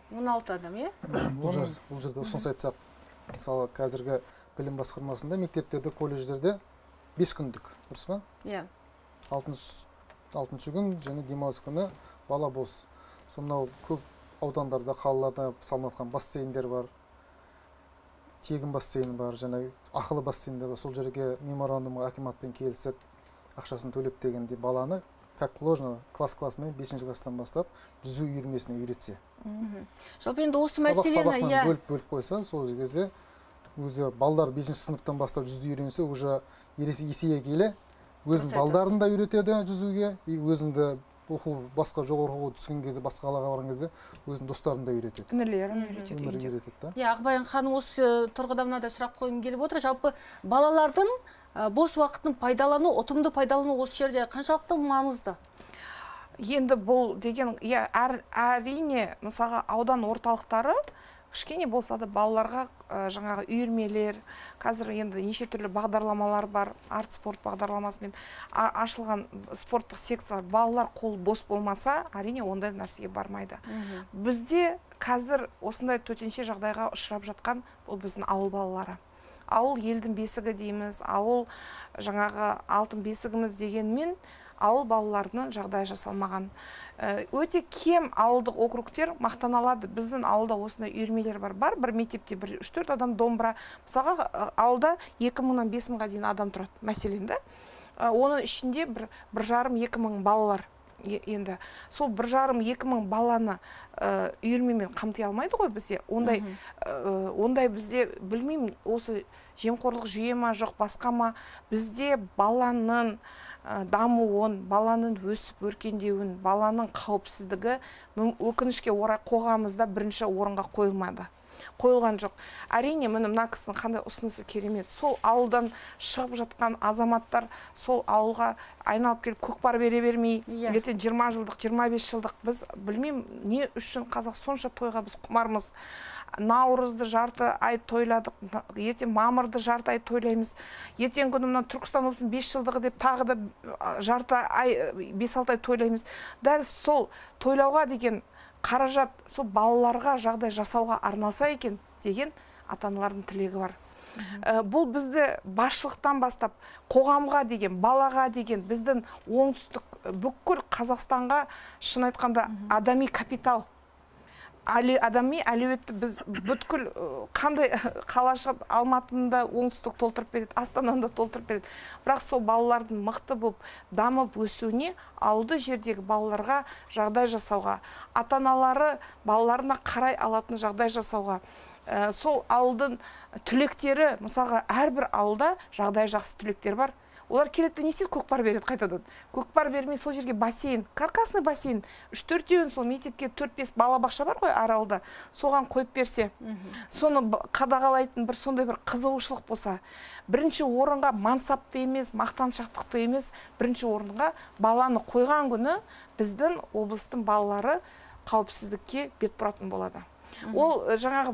16 адам, е? Бұл жерде ұсыныс айтсақ, мысалы қазіргі білім басқармасында мектептерде, колледждерде 5 күндік, дұрыс па? Иә. 6-шы күн және демалыс күні бала бос. Сонау көп аудандарда, қалаларда салынатын бассейндер бар. Тегін бассейн бар, және ақылы бассейндер бар. Сол жерге меморандумға акиматпен келісіп, ақшасын төлеп дегенде баланы как положено класс-классымен 5-ші класстан бастап жүзу үйірмесіне үйретсе. Жалпы енді осы мәселені бөліп қойса, сол кезде өзі балдар 5-ші сыныптан бастап жүзу үйренсе, уже есейе келе өзінің балдарын да үйретеді жүзуге, өзіңді басқа жоғары оқуға түскен кезде, басқа қалаға барған кезде өзінің достарын да үйретеді. Інілерін үйретеді. Ақбаян ханым, осы тұрғыда мынандай сұрақ қойғым келіп отыр. Жалпы балалардың бос уақытын пайдалану, ұтымды пайдалану осы жерде қаншалықты маңызды? Енді бұл деген, әрине, мысалға аудан орталықтары кішкене болса да балаларға жаңағы үйірмелер, қазір енді неше түрлі бағдарламалар бар, арт спорт бағдарламасымен ашылған спорттық секциялар, балалар қолы бос болмаса, әрине ондай нәрсеге бармайды. Бізде қазір осындай төтенше жағдайға ұшырап жатқан бұл біздің ауыл балалары. Ауыл елдің бесігі дейміз, ауыл жаңағы алтын бесігіміз дегенмен ауыл балаларының жағдай жасалмаған. Өте кем ауылдық округтер мақтаналады. Біздің ауылда осындай үйірмелер бар. Бір мектепте 3-4 адам домбыра. Мысалға ауылда 2000-нан 5000-ға дейін адам тұрады, мәселенді. Оның ішінде 1,5-2 мың балалар. Енді сол 1,5-2 мың баланы үйірмемен қамти алмайды ғой бізде. Ондай бізде, білмеймін, осы жемқорлық жүйе ма, жоқ басқа ма, бізде баланың дамуын, баланың өсіп өркендеуін, баланың қауіпсіздігі өкінішке орай қоғамымызда бірінші орынға қойылған жоқ. Әрине, мына кісінің қандай ұсынысы керемет. Сол ауылдан шығып жатқан азаматтар сол ауылға айналып келіп көкпар бере бермей, ертең 20 жылдық, 25 жылдық біз білмеймін, не үшін қазақ сонша тойға біз құмармыз. Наурызды жарты ай тойладық, ертең мамырды жарты ай тойлаймыз. Ертең күнімнен Түркістан облысының 5 жылдығы деп тағы да жарты ай, 5-6 ай тойлаймыз. Дәл сол тойлауға деген қаражат сол балаларға жағдай жасауға арналса екен деген ата-аналардың тілегі бар. Бұл бізді басшылықтан бастап қоғамға деген, балаға деген, біздің оңтүстік бүкіл Қазақстанға шын айтқанда адами капитал, адами әлеуетті біз бүткіл қандай қалашы Алматында оңтүстік толтырып береді, Астанада толтырып береді. Бірақ сол балалардың мықты болып, дамып өсуіне, ауылды жердегі балаларға жағдай жасауға, ата-аналары балаларына қарай алатын жағдай жасауға, сол ауылдың түлектері, мысалға әрбір ауылда жағдай жақсы түлектер бар. Олар келеді не істейді, көкпар береді қайтадан. Көкпар бермей сол жерге бассейн, каркасный бассейн, 3-4 сол мектепке 4-5 балабақша бар ғой әр ауылда, соған қойып берсе, соны қадағалайтын бір сондай бір қызығушылық болса, бірінші орынға мансапты емес, мақтаншақтықты емес, бірінші орынға баланы қойған күні біздің облыстың балалары қауіпсіздікке бет бұратын болады. Ол жаңағы,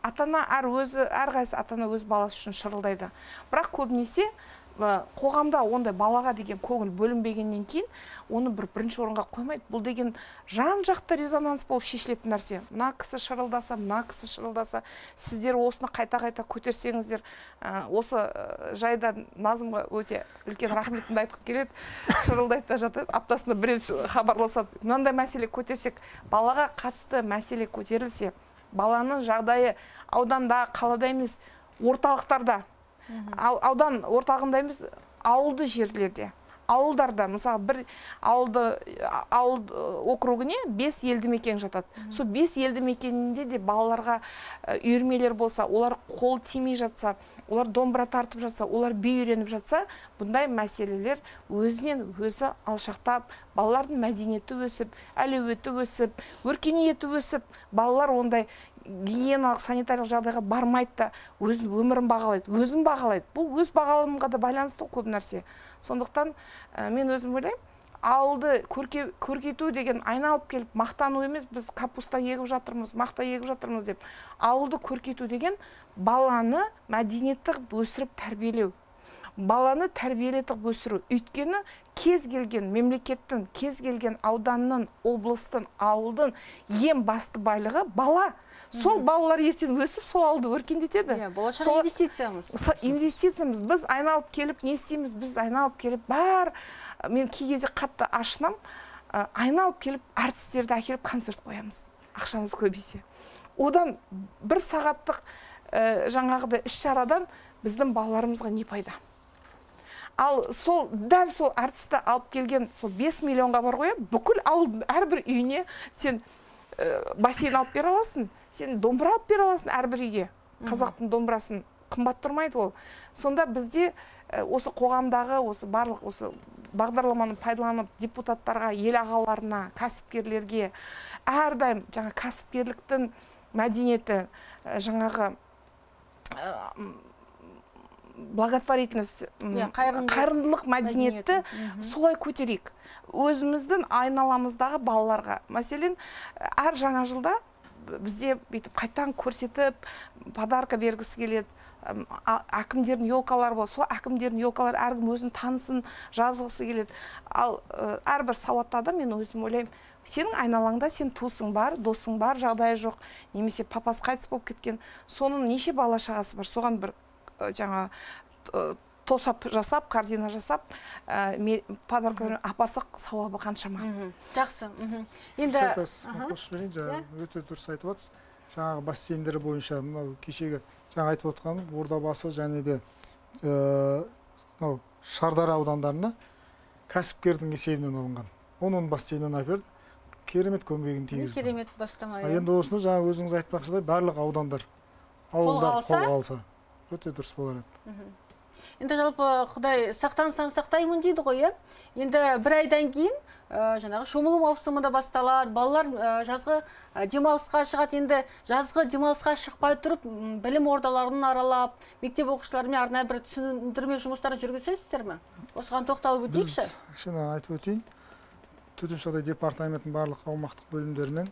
ата-ана әрқайсысы ата-ана өз баласы үшін шырылдайды. Бірақ көбінесе қоғамда ондай балаға деген көңіл бөлінбегеннен кейін, оны бірінші орынға қоймайды. Бұл деген жан-жақты резонанс болып шешілетін нәрсе. Мына кісі шырылдаса, сіздер осыны қайта-қайта көтерсеңіздер, осы жайда Назымға өте үлкен рахметімді айтқым келеді. Шырылдайды да жатады, аптасында бір рет хабарласады. Мынандай мәселе көтерсек, балаға қатысты мәселе көтерілсе, баланың жағдайы ауданда, қалада емес, орталықтарда, аудан орталығында емес, ауылды жерлерде, ауылдарда, мысалы бір ауыл округіне 5 елді мекен жатады. Сол 5 елді мекенінде де балаларға үйірмелер болса, олар қол тимей жатса, олар домбыра тартып жатса, олар би үйреніп жатса, бұндай мәселелер өзінен өзі алшақтап, балалардың мәдениеті өсіп, әлеуеті өсіп, өркениеті өсіп, балалар ондай гигиеналық санитарлық жағдайға бармайды да, өз өмірін бағалайды, өзін бағалайды. Бұл өз бағалымға да байланысты көп нәрсе. Сондықтан мен өзім ойлаймын, ауылды көркейту деген айналып келіп мақтану емес, біз капуста егіп жатырмыз, мақта егіп жатырмыз деп. Ауылды көркейту деген баланы мәдениетті өсіріп тәрбиелеу. Баланы тәрбиелетіп өсіру. Өйткені кез келген мемлекеттің, кез келген ауданның, облыстың, ауылдың ең басты байлығы бала. Сол балалар ертең өсіп, сол ауылды өркендетеді. Болашақ инвестициямыз. Инвестициямыз. Біз айналып келіп, не істейміз? Біз айналып келіп, мен кей кезде қатты ашынам, айналып келіп, әртістерді әкеліп концерт қоямыз. Ақшамыз көбейсе. Одан бір сағаттық жаңағыдай іс-шарадан біздің балаларымызға не пайда? Ал дәл сол әртісті алып келген 5 миллионға бар ғой, бүкіл ауыл әрбір үйіне сен бассейн алып бере аласың, сен домбыра алып бере аласың әрбір үйге. Қазақтың домбырасын қымбат тұрмайды ол. Сонда бізде осы қоғамдағы барлық бағдарламаны пайдаланып депутаттарға, ел ағаларына, кәсіпкерлерге әрдайым жаңа кәсіпкерліктің мәдениеті, жаңағы благотворительность, қайырымдылық мәдениетті солай көтерейік. Өзіміздің айналамыздағы балаларға. Мәселен, әр жаңа жылда бізде қайтадан көрсетіп, подарка бергісі келеді. Әкімдердің елкалары бол. Сол әкімдердің елкалары әркім өзін танысын, жазғысы келеді. Ал әрбір сауатты адам, мен өзім ойлаймын, сенің айналаңда сен туысың бар, досың бар, жағдайы жоқ, немесе папасы қайтыс болып кеткен, соның неше бала шағасы бар, соған бір жаңа тосап жасап, корзина жасап, подаркаларын апарсақ сауабы қаншама. Жақсы. Енді өте дұрыс айтып отырсыз. Жаңағы бассейндер бойынша, мынау кешегі жаңа айтып отқаным, Ордабасы және де Шардара аудандарына кәсіпкердің есебінен алынған. Оның бассейнін әперді, керемет көмегін тигізді. Керемет бастама. Енді осыны жаңа өзіңіз айтпақшыдай барлық аудандар, ауылдар қолға алса, өте дұрыс болар еді. Енді жалпы Құдай сақтансаң сақтаймын дейді ғой, енді бір айдан кейін жаңағы шомылу маусымы да басталады, балалар жазғы демалысқа шығады. Енді жазғы демалысқа шықпай тұрып, білім ордаларын аралап, мектеп оқушыларымен арнайы бір түсіндірме жұмыстарын жүргізесіздер ме? Осыған тоқталып өтейікші. Шын айтып өтейін. Төтенше жағдай департаментінің барлық аумақтық бөлімдерінен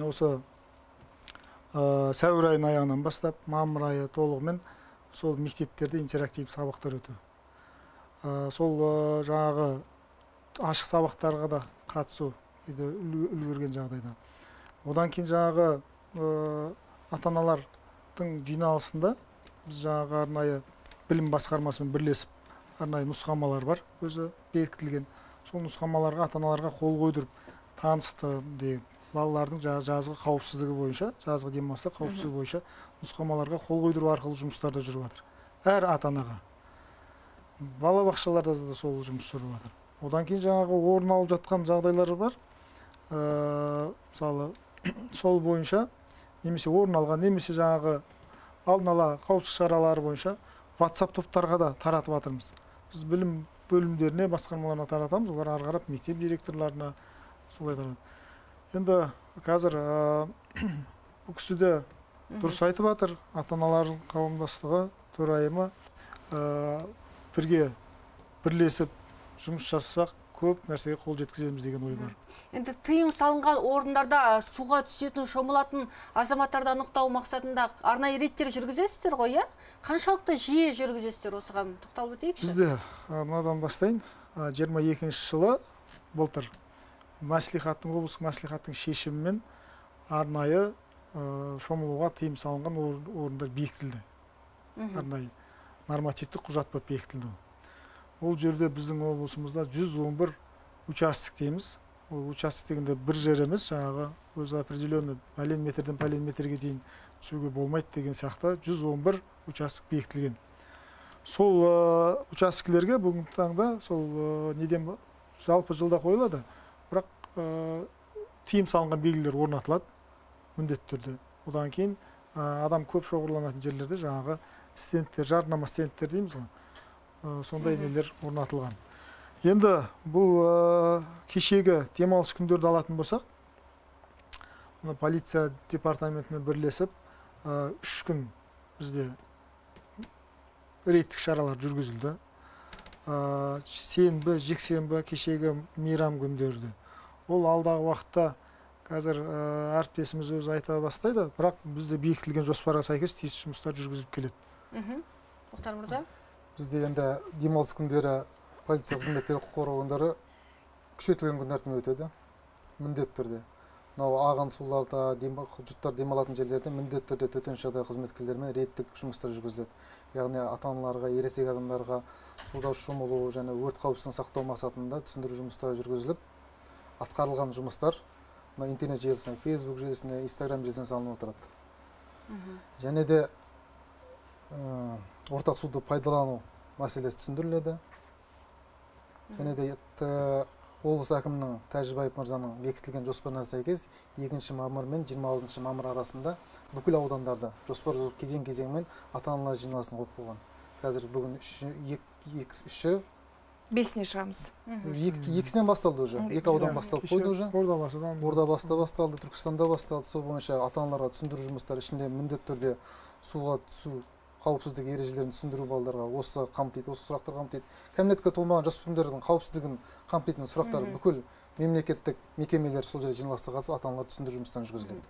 осы сәуір айының аяғынан бастап, мамыр айы толығымен сол мектептерде интерактив сабақтар өту. Сол жаңағы ашық сабақтарға да қатысу үлгерген жағдайда. Одан кейін жаңағы ата-аналардың жиналысында біз жаңағы арнайы білім басқармасымен бірлесіп арнайы нұсқамалар бар, өзі бекітілген. Сол нұсқамаларға ата-аналарға қол қойдырып танысты деген. Балалардың жазғы қауіпсіздігі бойынша, жазғы демалыста қауіпсіздігі бойынша нұсқамаларға қол қойдыру арқылы жұмыстарда жүріп жатыр. Әр ата-анаға. Балабақшаларда да сол жұмыс жүріп жатыр. Одан кейін жаңағы орын алып жатқан жағдайлар бар. Мысалы, сол бойынша немесе орын алған, немесе жаңағы алдын ала қауіпсіздік шаралары бойынша WhatsApp топтарға да таратып жатырмыз. біз білім бөлімдеріне, басқармаларына таратамыз, олар ары қарап мектеп директорларына солай таратады. Енді қазір бұл кісі де дұрыс айтып жатыр, ата-аналардың қауымдастығы төрайымы бірге бірлесіп жұмыс жасасақ көп нәрсеге қол жеткіземіз деген ой бар. Енді тыйым салынған орындарда суға түсетін, шомылатын азаматтарды анықтау мақсатында арнайы рейдтер жүргізесіздер ғой, иә? Қаншалықты жиі жүргізесіздер, осыған тоқталып өтейікші? Бізде мынадан бастайын, 22 жылы былтыр облыстық мәслихаттың шешімімен арнайы шомылуға тыйым салынған орындар бекітілді. Арнайы нормативтік құжат болып бекітілді. Ол жерде біздің облысымызда 111 участок дейміз. Ол участок дегенде бір жер емес, жаңағы өзі определенный пәлен метрден пәлен метрге дейін түсуге болмайды деген сияқты 111 участок бекітілген. Сол учаскелерге бүгінгі таңда сол неден жалпы жылда қойылады, бірақ тыйым салынған белгілер орнатылады міндетті түрде. Одан кейін адам көп шоғырланатын жерлерде жаңағы стендтер, жарнама стендтер дейміз ғой. Сондай нелер орнатылған. Енді бұл кешегі демалыс күндерді алатын болсақ, полиция департаментімен бірлесіп 3 күн бізде рейдтік шаралар жүргізілді. Сенбі, жексенбі, кешегі мейрам күндерді. Ол алдағы уақытта қазір әріптесіміз өзі айта бастайды, бірақ бізде бекітілген жоспарға сәйкес тиісті жұмыстар жүргізіліп келеді. Мұхтар мырза? Бізде енді демалыс күндері полиция қызметтері, құқық қорғау күндері күшейтілген күн тәртібімен өтеді, міндетті түрде. Мынау ағын суларда, жұттар демалатын жерлерде міндетті түрде төтенше жағдай қызметкерлерімен рейдтік жұмыстар жүргізіледі. Яғни ата-аналарға, ересек адамдарға суда шомылу және өрт қауіпсіздігін сақтау мақсатында түсіндіру жұмыстары жүргізіліп, атқарылған жұмыстар интернет желісіне, Facebook желісіне, Instagram желісіне салынып отырады. Және де ортақ суды пайдалану мәселесі түсіндіріледі. Және де облыс әкімінің Тәжібаев мырзаның бекітілген жоспарына сәйкес 2 мамыр мен 26 мамыр арасында бүкіл аудандарда жоспар жазып кезең-кезеңмен ата-аналар жиналысын қойып қойған. Қазір бүгін 3-і 5-не шығамыз. 2-сінен басталды уже. 2 аудан басталып қойды уже. Ордабасыда басталды, Түркістанда басталды. Сол бойынша ата-аналарға түсіндіру жұмыстары ішінде міндетті түрде суға түсу қауіпсіздік ережелерін түсіндіру балаларға осы қамтиды, осы сұрақтар қамтиды. Кәмелетке толмаған жасөспірімдердің қауіпсіздігін қамтитын сұрақтар бүкіл мемлекеттік мекемелер сол жерде жиналысқа қатысып ата-аналар түсіндіру жұмыстарын жүргізіледі.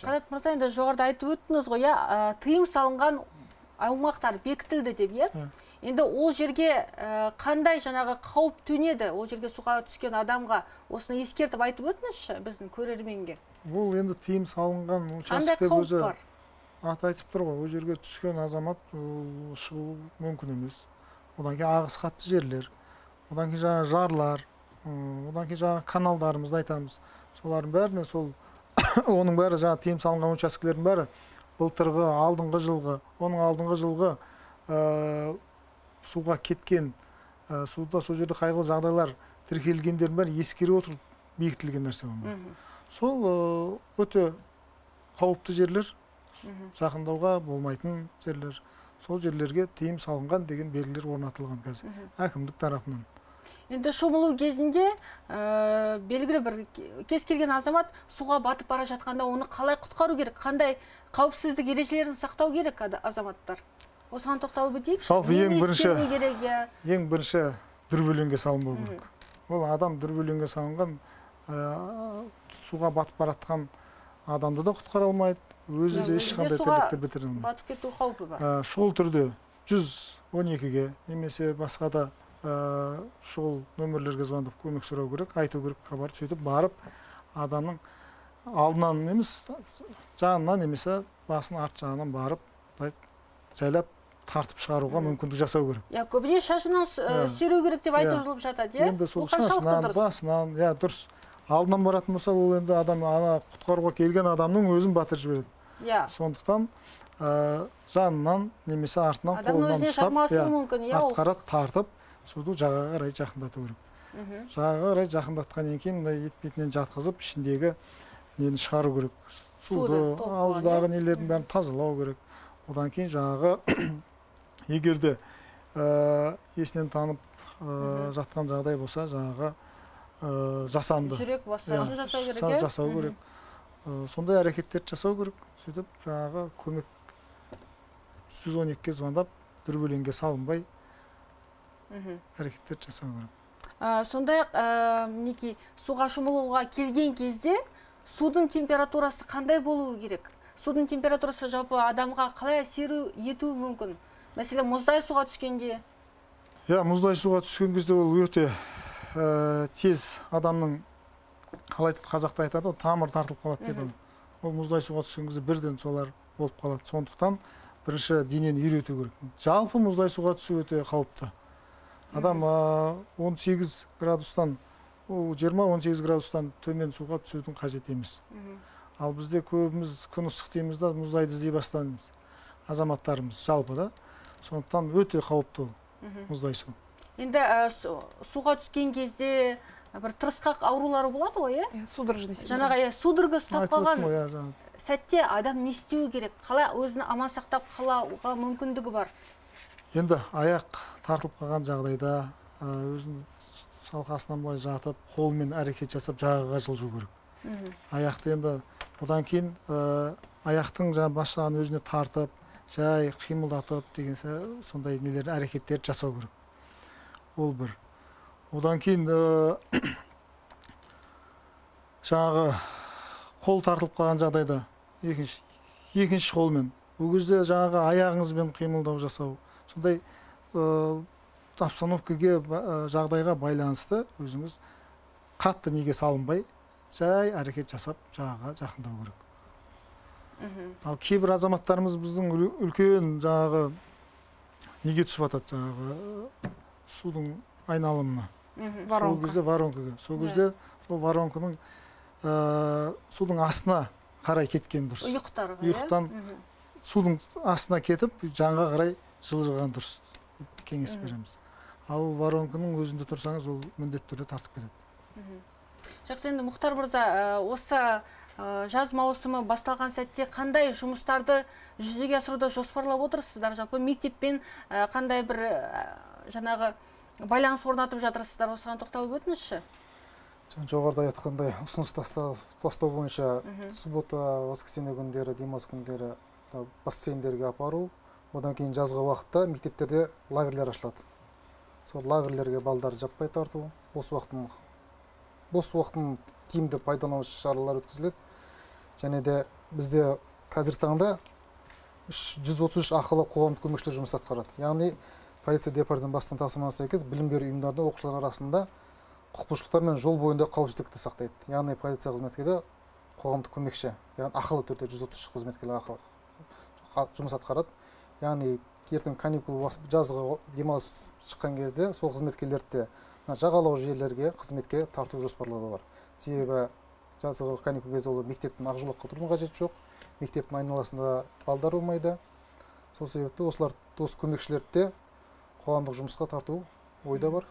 Қанат мырза, енді жоғарыда айтып өттіңіз ғой, тыйым салынған аумақтар бекітілді деп, иә? Енді ол жерге қандай жаңағы қауіп төнеді, ол жерге суға түскен адамға, осыны ескертіп айтып өтіңізші біздің көрерменге. Ол енді тыйым салынған участок өзі айтып тұр ғой, ол жерге түскен азамат шығу мүмкін емес. Одан кейін ағыс қатты жерлер, одан кейін жаңа жарлар, одан кейін жаңа каналдарымызды айтамыз. Солардың бәріне оның бәрі жаңа тыйым салынған учаскелердің бәрі былтырғы, алдыңғы жылғы, оның алдыңғы жылғы суға кеткен, суда сол жерде қайғылы жағдайлар тіркелгендердің бәрі ескере отырып бекітілген нәрсе оның. Сол өте қауіпті жерлер, жақындауға болмайтын жерлер. Сол жерлерге тыйым салынған деген белгілер орнатылған қазір әкімдік тарапынан. Енді шомылу кезінде белгілі бір кез келген азамат суға батып бара жатқанда оны қалай құтқару керек, қандай қауіпсіздік ережелерін сақтау керек азаматтар? Осыған тоқталып өтейікші. Ең бірінші дүрбелеңге салынбау керек. Ол адам дүрбелеңге салынған суға батып баратқан адамды да құтқара алмайды, өзі де ешқандай тірлікті бітіре алмайды. Батып кету қаупі бар. Шұғыл түрде 112-ге немесе басқа да шұғыл нөмірлерге звондап көмек сұрау керек, айту керек, хабар сөйтіп барып адамның алдынан емес, жанынан немесе басын арт жағынан барып жайлап тартып шығаруға мүмкіндік жасау керек. Көбіне шашынан сүйреу керек деп айтылып жатады, иә? Енді сол шашынан, басынан, дұрыс. Алдынан баратын болса, ол енді адам құтқаруға келген адамның өзін батырып жібереді. Сондықтан жанынан немесе артынан қолынан ұстап, артқара тартып, суды жағаға қарай жақындату керек. Жағаға қарай жақындатқаннан кейін ет бетінен жатқызып, ішіндегі нені шығару керек. Суды, ауыздағы нелердің бәрін тазалау керек. Одан кейін жаңағы егерде есінен танып жатқан жағдай болса, жаңағы жасанды жүрек массажын жасау керек. жасау керек. Сондай әрекеттерді жасау керек. Сөйтіп жаңағы көмек 112-ге звондап, дүрбелеңге салынбай әрекеттерді жасау керек. Сондай-ақ мінекей суға шомылуға келген кезде судың температурасы қандай болуы керек? Судың температурасы жалпы адамға қалай әсер етуі мүмкін? Мәселен, мұздай суға түскенде? Мұздай суға түскен кезде ол өте тез адамның, қалай қазақта айтады, тамыр тартылып қалады дейді. Ол мұздай суға түскен кезде бірден солар болып қалады. Сондықтан бірінші денені үйрету керек. Жалпы мұздай суға түсу өте қауіпті. Адам 18 градустан, 20-18 градустан төмен суға түсудің қажет емес. Ал бізде көбіміз күн ыстық дейміз да, мұздайды іздей бастаймыз. Азаматтарымыз жалпы да. Сондықтан өте қауіпті ол мұздай су. Енді суға түскен кезде бір тырысқақ аурулары болады ғой, судорожный синдром. Жаңағы судорога ұстап қалған сәтте адам не істеу керек? Қалай өзін аман сақтап қалуға мүмкіндігі бар? Енді аяқ тартылып қалған жағдайда өзін шалқасынан былай жатып, қолмен әрекет жасап жағаға жылжу керек. Аяқты енді одан кейін аяқтың бас жағын өзіне тартып, жай қимылдатып деген сондай нелер әрекеттер жасау керек. Ол бір. Одан кейін жаңағы қол тартылып қалған жағдайда екінші қолмен, ол кезде жаңағы аяғыңызбен қимылдау жасау. Сондай обстановкаға, жағдайға байланысты өзіңіз қатты неге салынбай, жай әрекет жасап жағаға жақындау керек. Ал кейбір азаматтарымыз біздің үлкен жаңағы неге түсіп атады, жаңағы судың айналымына. Сол кезде воронкаға. Сол кезде сол воронканың судың астына қарай кеткен дұрыс. Ұйықтан судың астына кетіп, жанға қарай жылжыған дұрыс деп кеңес береміз. Ал воронканың өзінде тұрсаңыз, ол міндетті түрде тартып кетеді. Жақсы, енді Мұхтар мырза, осы жаз маусымы басталған сәтте қандай жұмыстарды жүзеге асыруды жоспарлап отырсыздар? Жалпы мектеппен қандай бір жаңағы байланыс орнатып жатырсыздар? Осыған тоқталып өтіңізші. Жоғарыда айтқандай ұсыныс тастау бойынша суббота, воскресенье күндері, демалыс күндері бассейндерге апару. Одан кейін жазғы уақытта мектептерде лагерлер ашылады. Сол лагерлерге балдар жаппай тарту, бос уақытын тиімді пайдалану шаралар өткізіледі. Және де бізде қазіргі таңда 133 ақылы қоғамдық көмекшілер жұмыс атқарады. Яғни полиция департаментінің бастың тапсырмасына сәйкес білім беру ұйымдарында оқушылар арасында құқық бұзушылықтар мен жол бойында қауіпсіздікті сақтайды. Яғни полиция қызметкері қоғамдық көмекші, яғни ақылы түрде 133 қызметкерлер жұмыс атқарады. Яғни ертең каникул жазғы демалыс шыққан кезде сол қызметкерлерді жағалау жерлерге қызметке тарту жоспарлары бар. Себебі жазғы каникул кезде ол мектептің ақ жолаққа тұрудың қажеті жоқ. Мектептің айналасында балдар болмайды. Сол себепті осылар дос көмекшілерді қоғамдық жұмысқа тарту ойда бар.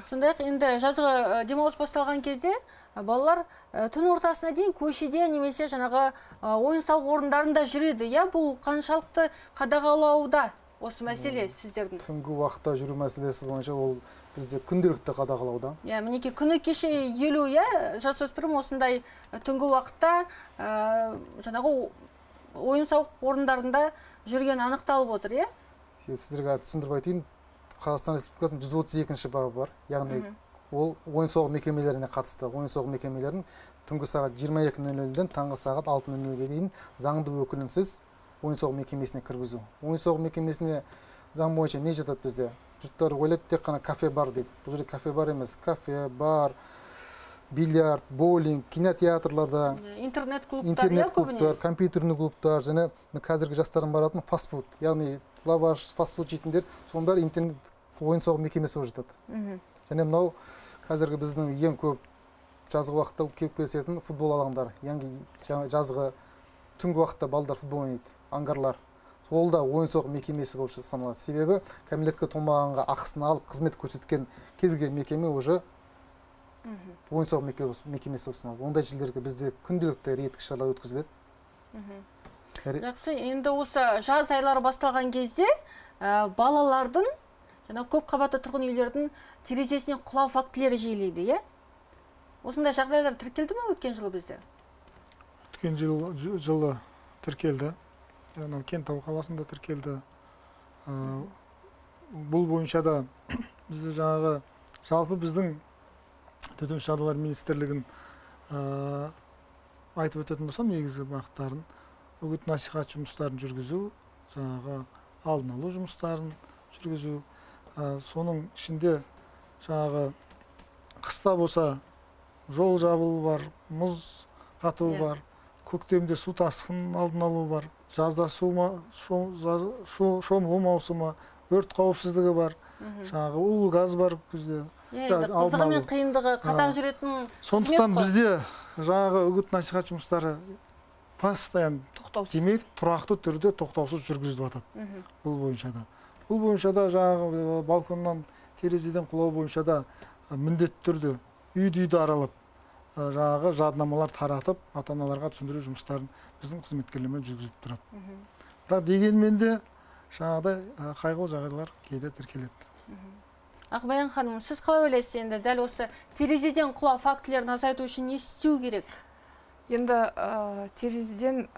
Сондай-ақ енді жазғы демалыс басталған кезде балалар түн ортасына дейін көшеде немесе жаңағы ойын-сауық орындарында жүреді. Бұл қаншалықты қадағалауда осы мәселе сіздердің? Түнгі уақытта жүру мәселесі бойынша ол бізде күнделікті қадағалауда. Мінекей күні кеше елу жасөспірім осындай түнгі уақытта жаңағы ойын-сауық орындарында жүрген анықталып отыр, Сіздерге түсіндіріп айтайын, Қазақстан Республикасының 132-ші бабы бар. Яғни ол ойын-сауық мекемелеріне қатысты. Ойын-сауық мекемелерін түнгі сағат 22:00-ден таңғы сағат 6:00-ге дейін заңды өкілінсіз ойын-сауық мекемесіне кіргізу. Ойын-сауық мекемесіне заң бойынша не жатады бізде? Жұрттар ойлайды, тек қана кафе бар дейді. Бұл жерде кафе бар емес. Кафе, бар, бильярд, боулинг, кинотеатрларда, интернет-клубтар, компьютерный клубтар, және қазіргі жастардың баратын фастфуд, яғни лаваш, фастфуд жейтіндер, соның бәрі интернет ойын-сауық мекемесі болып жатады. Және мынау қазіргі біздің ең көп жазғы уақытта келіп кездесетін футбол алаңдары. Яғни жазғы түнгі уақытта балдар футбол ойнайды, ангарлар. Ол да ойын-сауық мекемесі болып саналады. Себебі кәмелетке толмағанға ақысын алып қызмет көрсеткен кез келген мекеме уже ойын-сауық мекемесі болып саналады. Ондай жерлерге бізде күнделікті рейдтік шаралар өткізіледі. Жақсы, енді осы жаз айлары басталған кезде балалардың Жаңа көп қабатты тұрғын үйлердің терезесінен құлау фактілері жиілейді, иә? Осындай жағдайлар тіркелді ме өткен жылы бізде? Өткен жылы тіркелді. Кентау қаласында тіркелді. Бұл бойынша да бізде жаңағы жалпы біздің төтенше жағдайлар министрлігін айтып өтетін болсам, негізгі бағыттарын үгіт насихат жұмыстарын жүргізу, жаңағы алдын алу жұмыстарын жүргізу, соның ішінде жаңағы қыста болса жол жабылу бар, мұз қату бар, көктемде су тасқынын алдын алу бар, жазда шомылу маусымы, өрт қауіпсіздігі бар, жаңағы улы газ бар күзде. Қызығы мен қиындығы қатар жүретін. Сондықтан бізде жаңағы үгіт насихат жұмыстары постоянно демек тұрақты түрде тоқтаусыз жүргізіліп жатады. Бұл бойынша да жаңағы балконнан терезеден құлау бойынша да міндетті түрде үйді аралап жаңағы жадынамалар таратып ата-аналарға түсіндіру жұмыстарын біздің қызметкерлермен жүргізіп тұрады. Бірақ дегенмен де жаңағыдай қайғылы жағдайлар кейде тіркеледі. Ақбаян ханым, сіз қалай ойлайсыз енді дәл осы терезеден құлау фактілерін азайту үшін не істеу керек? Енді терезеден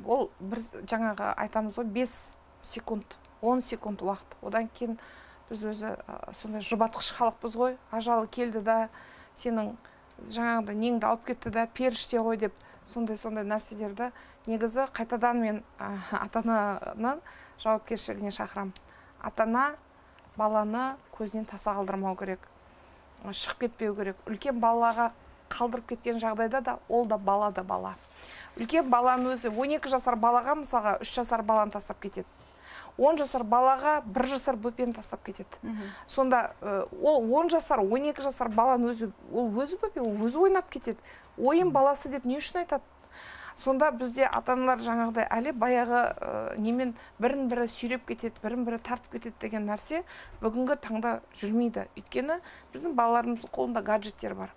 ол бір жаңағы айтамыз ғой 5 секунд, 10 секунд уақыт. Одан кейін біз өзі сондай жұбатқыш халықпыз ғой, ажалы келді да, сенің жаңағыда неңді алып кетті да, періште ғой деп сондай нәрселерді негізі қайтадан мен ата-ананың жауапкершілігіне шақырамын. Ата-ана баланы көзінен таса қалдырмау керек, шығып кетпеу керек. Үлкен балаға қалдырып кеткен жағдайда да ол да бала да бала. Үлкен баланы өзі 12 жасар балаға мысалға 3 жасар баланы тастап кетеді. 10 жасар балаға 1 жасар бөпені тастап кетеді. Сонда ол 10 жасар, 12 жасар баланы өзі бөпе, ол өзі ойнап кетеді. Ойын баласы деп не үшін айтады? Сонда бізде ата-аналар жаңағыдай әлі баяғы немен бірін-бірі сүйреп кетеді, бірін-бірі тартып кетеді деген нәрсе бүгінгі таңда жүрмейді. Өйткені біздің балаларымыздың қолында гаджеттер бар.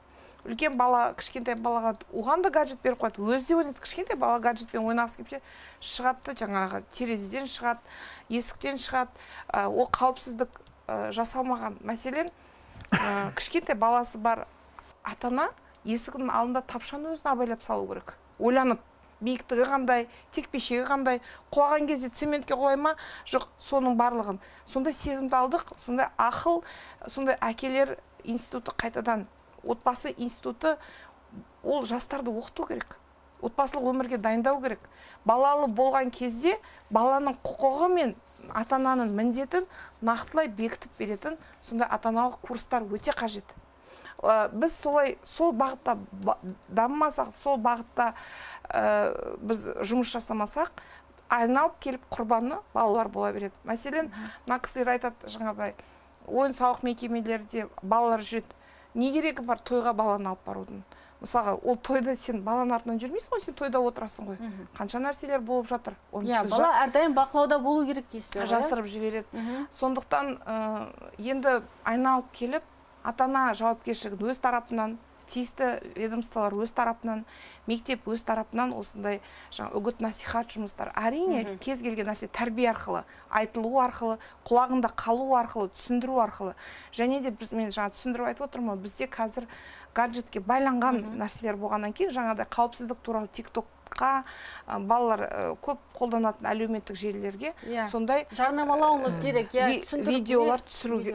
Үлкен бала, кішкентай балаға оған да гаджет беріп қойды. Өзі де ойнайды, кішкентай бала гаджетпен ойнағысы келсе, шығады жаңағы терезеден шығады, есіктен шығады. Ол қауіпсіздік жасалмаған. Мәселен, кішкентай баласы бар ата-ана есігінің алдында тапшаны өзін абайлап салу керек. Ойланып, биіктігі қандай, текпешегі қандай, құлаған кезде цементке құлай ма, жоқ, соның барлығын. Сондай сезімді алдық, сондай ақыл, сондай әкелер институты қайтадан, отбасы институты, ол жастарды оқыту керек. Отбасылық өмірге дайындау керек. Балалы болған кезде баланың құқығы мен ата-ананың міндетін нақтылай бекітіп беретін сондай ата-аналық курстар өте қажет. Біз сол бағытта дамымасақ, сол бағытта біз жұмыс жасамасақ, айналып келіп құрбаны балалар бола береді. Мәселен, мына кісілер айтады жаңағыдай, ойын-сауық мекемелерде балалар жүреді. Не керегі бар тойға баланы алып барудың? Мысалға, ол тойда сен баланың артынан жүрмейсің ғой, сен тойда отырасың ғой. Қанша нәрселер болып жатыр. Бала әрдайым бақылауда болу керек дейсіз. Жасырып жібереді. Сондықтан енді айналып келіп, ата-ана жауапкершілігін өз тарапынан, тиісті ведомстволар өз тарапынан, мектеп өз тарапынан осындай үгіт насихат жұмыстар. Әрине, кез келген нәрсе тәрбие арқылы, айтылу арқылы, құлағында қалу арқылы, түсіндіру арқылы. Және де мен түсіндіріп айтып отырмын, бізде қазір гаджетке байланған нәрселер болғаннан кейін жаңағыдай қауіпсіздік туралы TikTokқа балалар көп қолданатын әлеуметтік желілерге сондай жарнамалауымыз керек, видеолар түсіруге.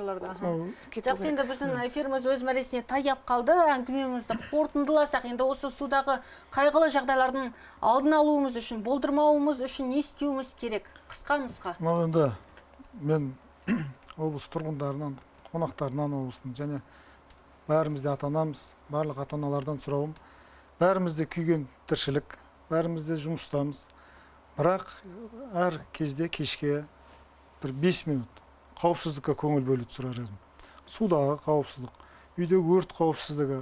Жақсы, енді біздің эфиріміз өз мәресіне таяп қалды. Әңгімемізді қорытындыласақ, енді осы судағы қайғылы жағдайлардың алдын алуымыз үшін, болдырмауымыз үшін не істеуіміз керек? Қысқа нұсқа. Енді мен облыс тұрғындарынан, қонақтарынан облыстың және бәрімізде ата-анамыз, барлық ата-аналардан сұрауым, бәрімізде күйген тіршілік, бәрімізде жұмыстамыз. Бірақ әр кезде кешке бір 5 минут қауіпсіздікке көңіл бөлуді сұрар едім. Судағы қауіпсіздік, үйдегі өрт қауіпсіздігі,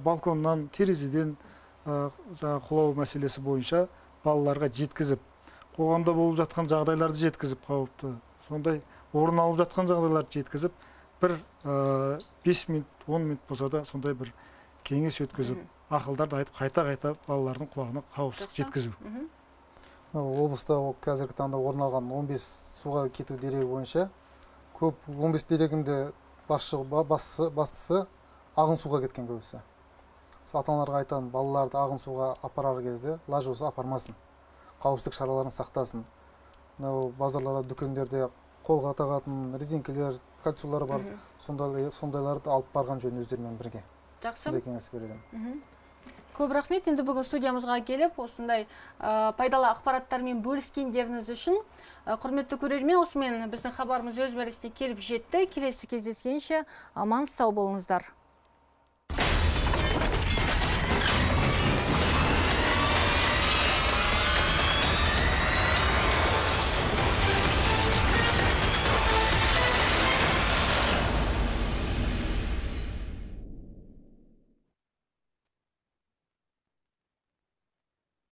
балконнан, терезеден құлау мәселесі бойынша балаларға жеткізіп, қоғамда болып жатқан жағдайларды жеткізіп, қауіпті, сондай орын алып жатқан жағдайларды жеткізіп, бір 5 минут, 10 минут болса да сондай бір кеңес өткізіп, ақылдарды айтып, қайта-қайта балалардың құлағына қауіпсіздік жеткізу. Облыста қазіргі таңда орын алған 15 суға кету дерегі бойынша көп 15 дерегінде бастысы ағын суға кеткен көбісі. Ата-аналарға айтамын, балаларды ағын суға апарар кезде лажы болса апармасын. Қауіпсіздік шараларын сақтасын. Базарларда, дүкендерде қолға тағатын резинкелер, кольцолар бар. Сондайларды алып барған жөн өздерімен бірге. Жақсы. Кеңес беремін. Көп рахмет. Енді бүгін студиямызға келіп, осындай пайдалы ақпараттармен бөліскендеріңіз үшін. Құрметті көрермен, осымен біздің хабарымыз өз мәресіне келіп жетті. Келесі кездескенше аман сау болыңыздар.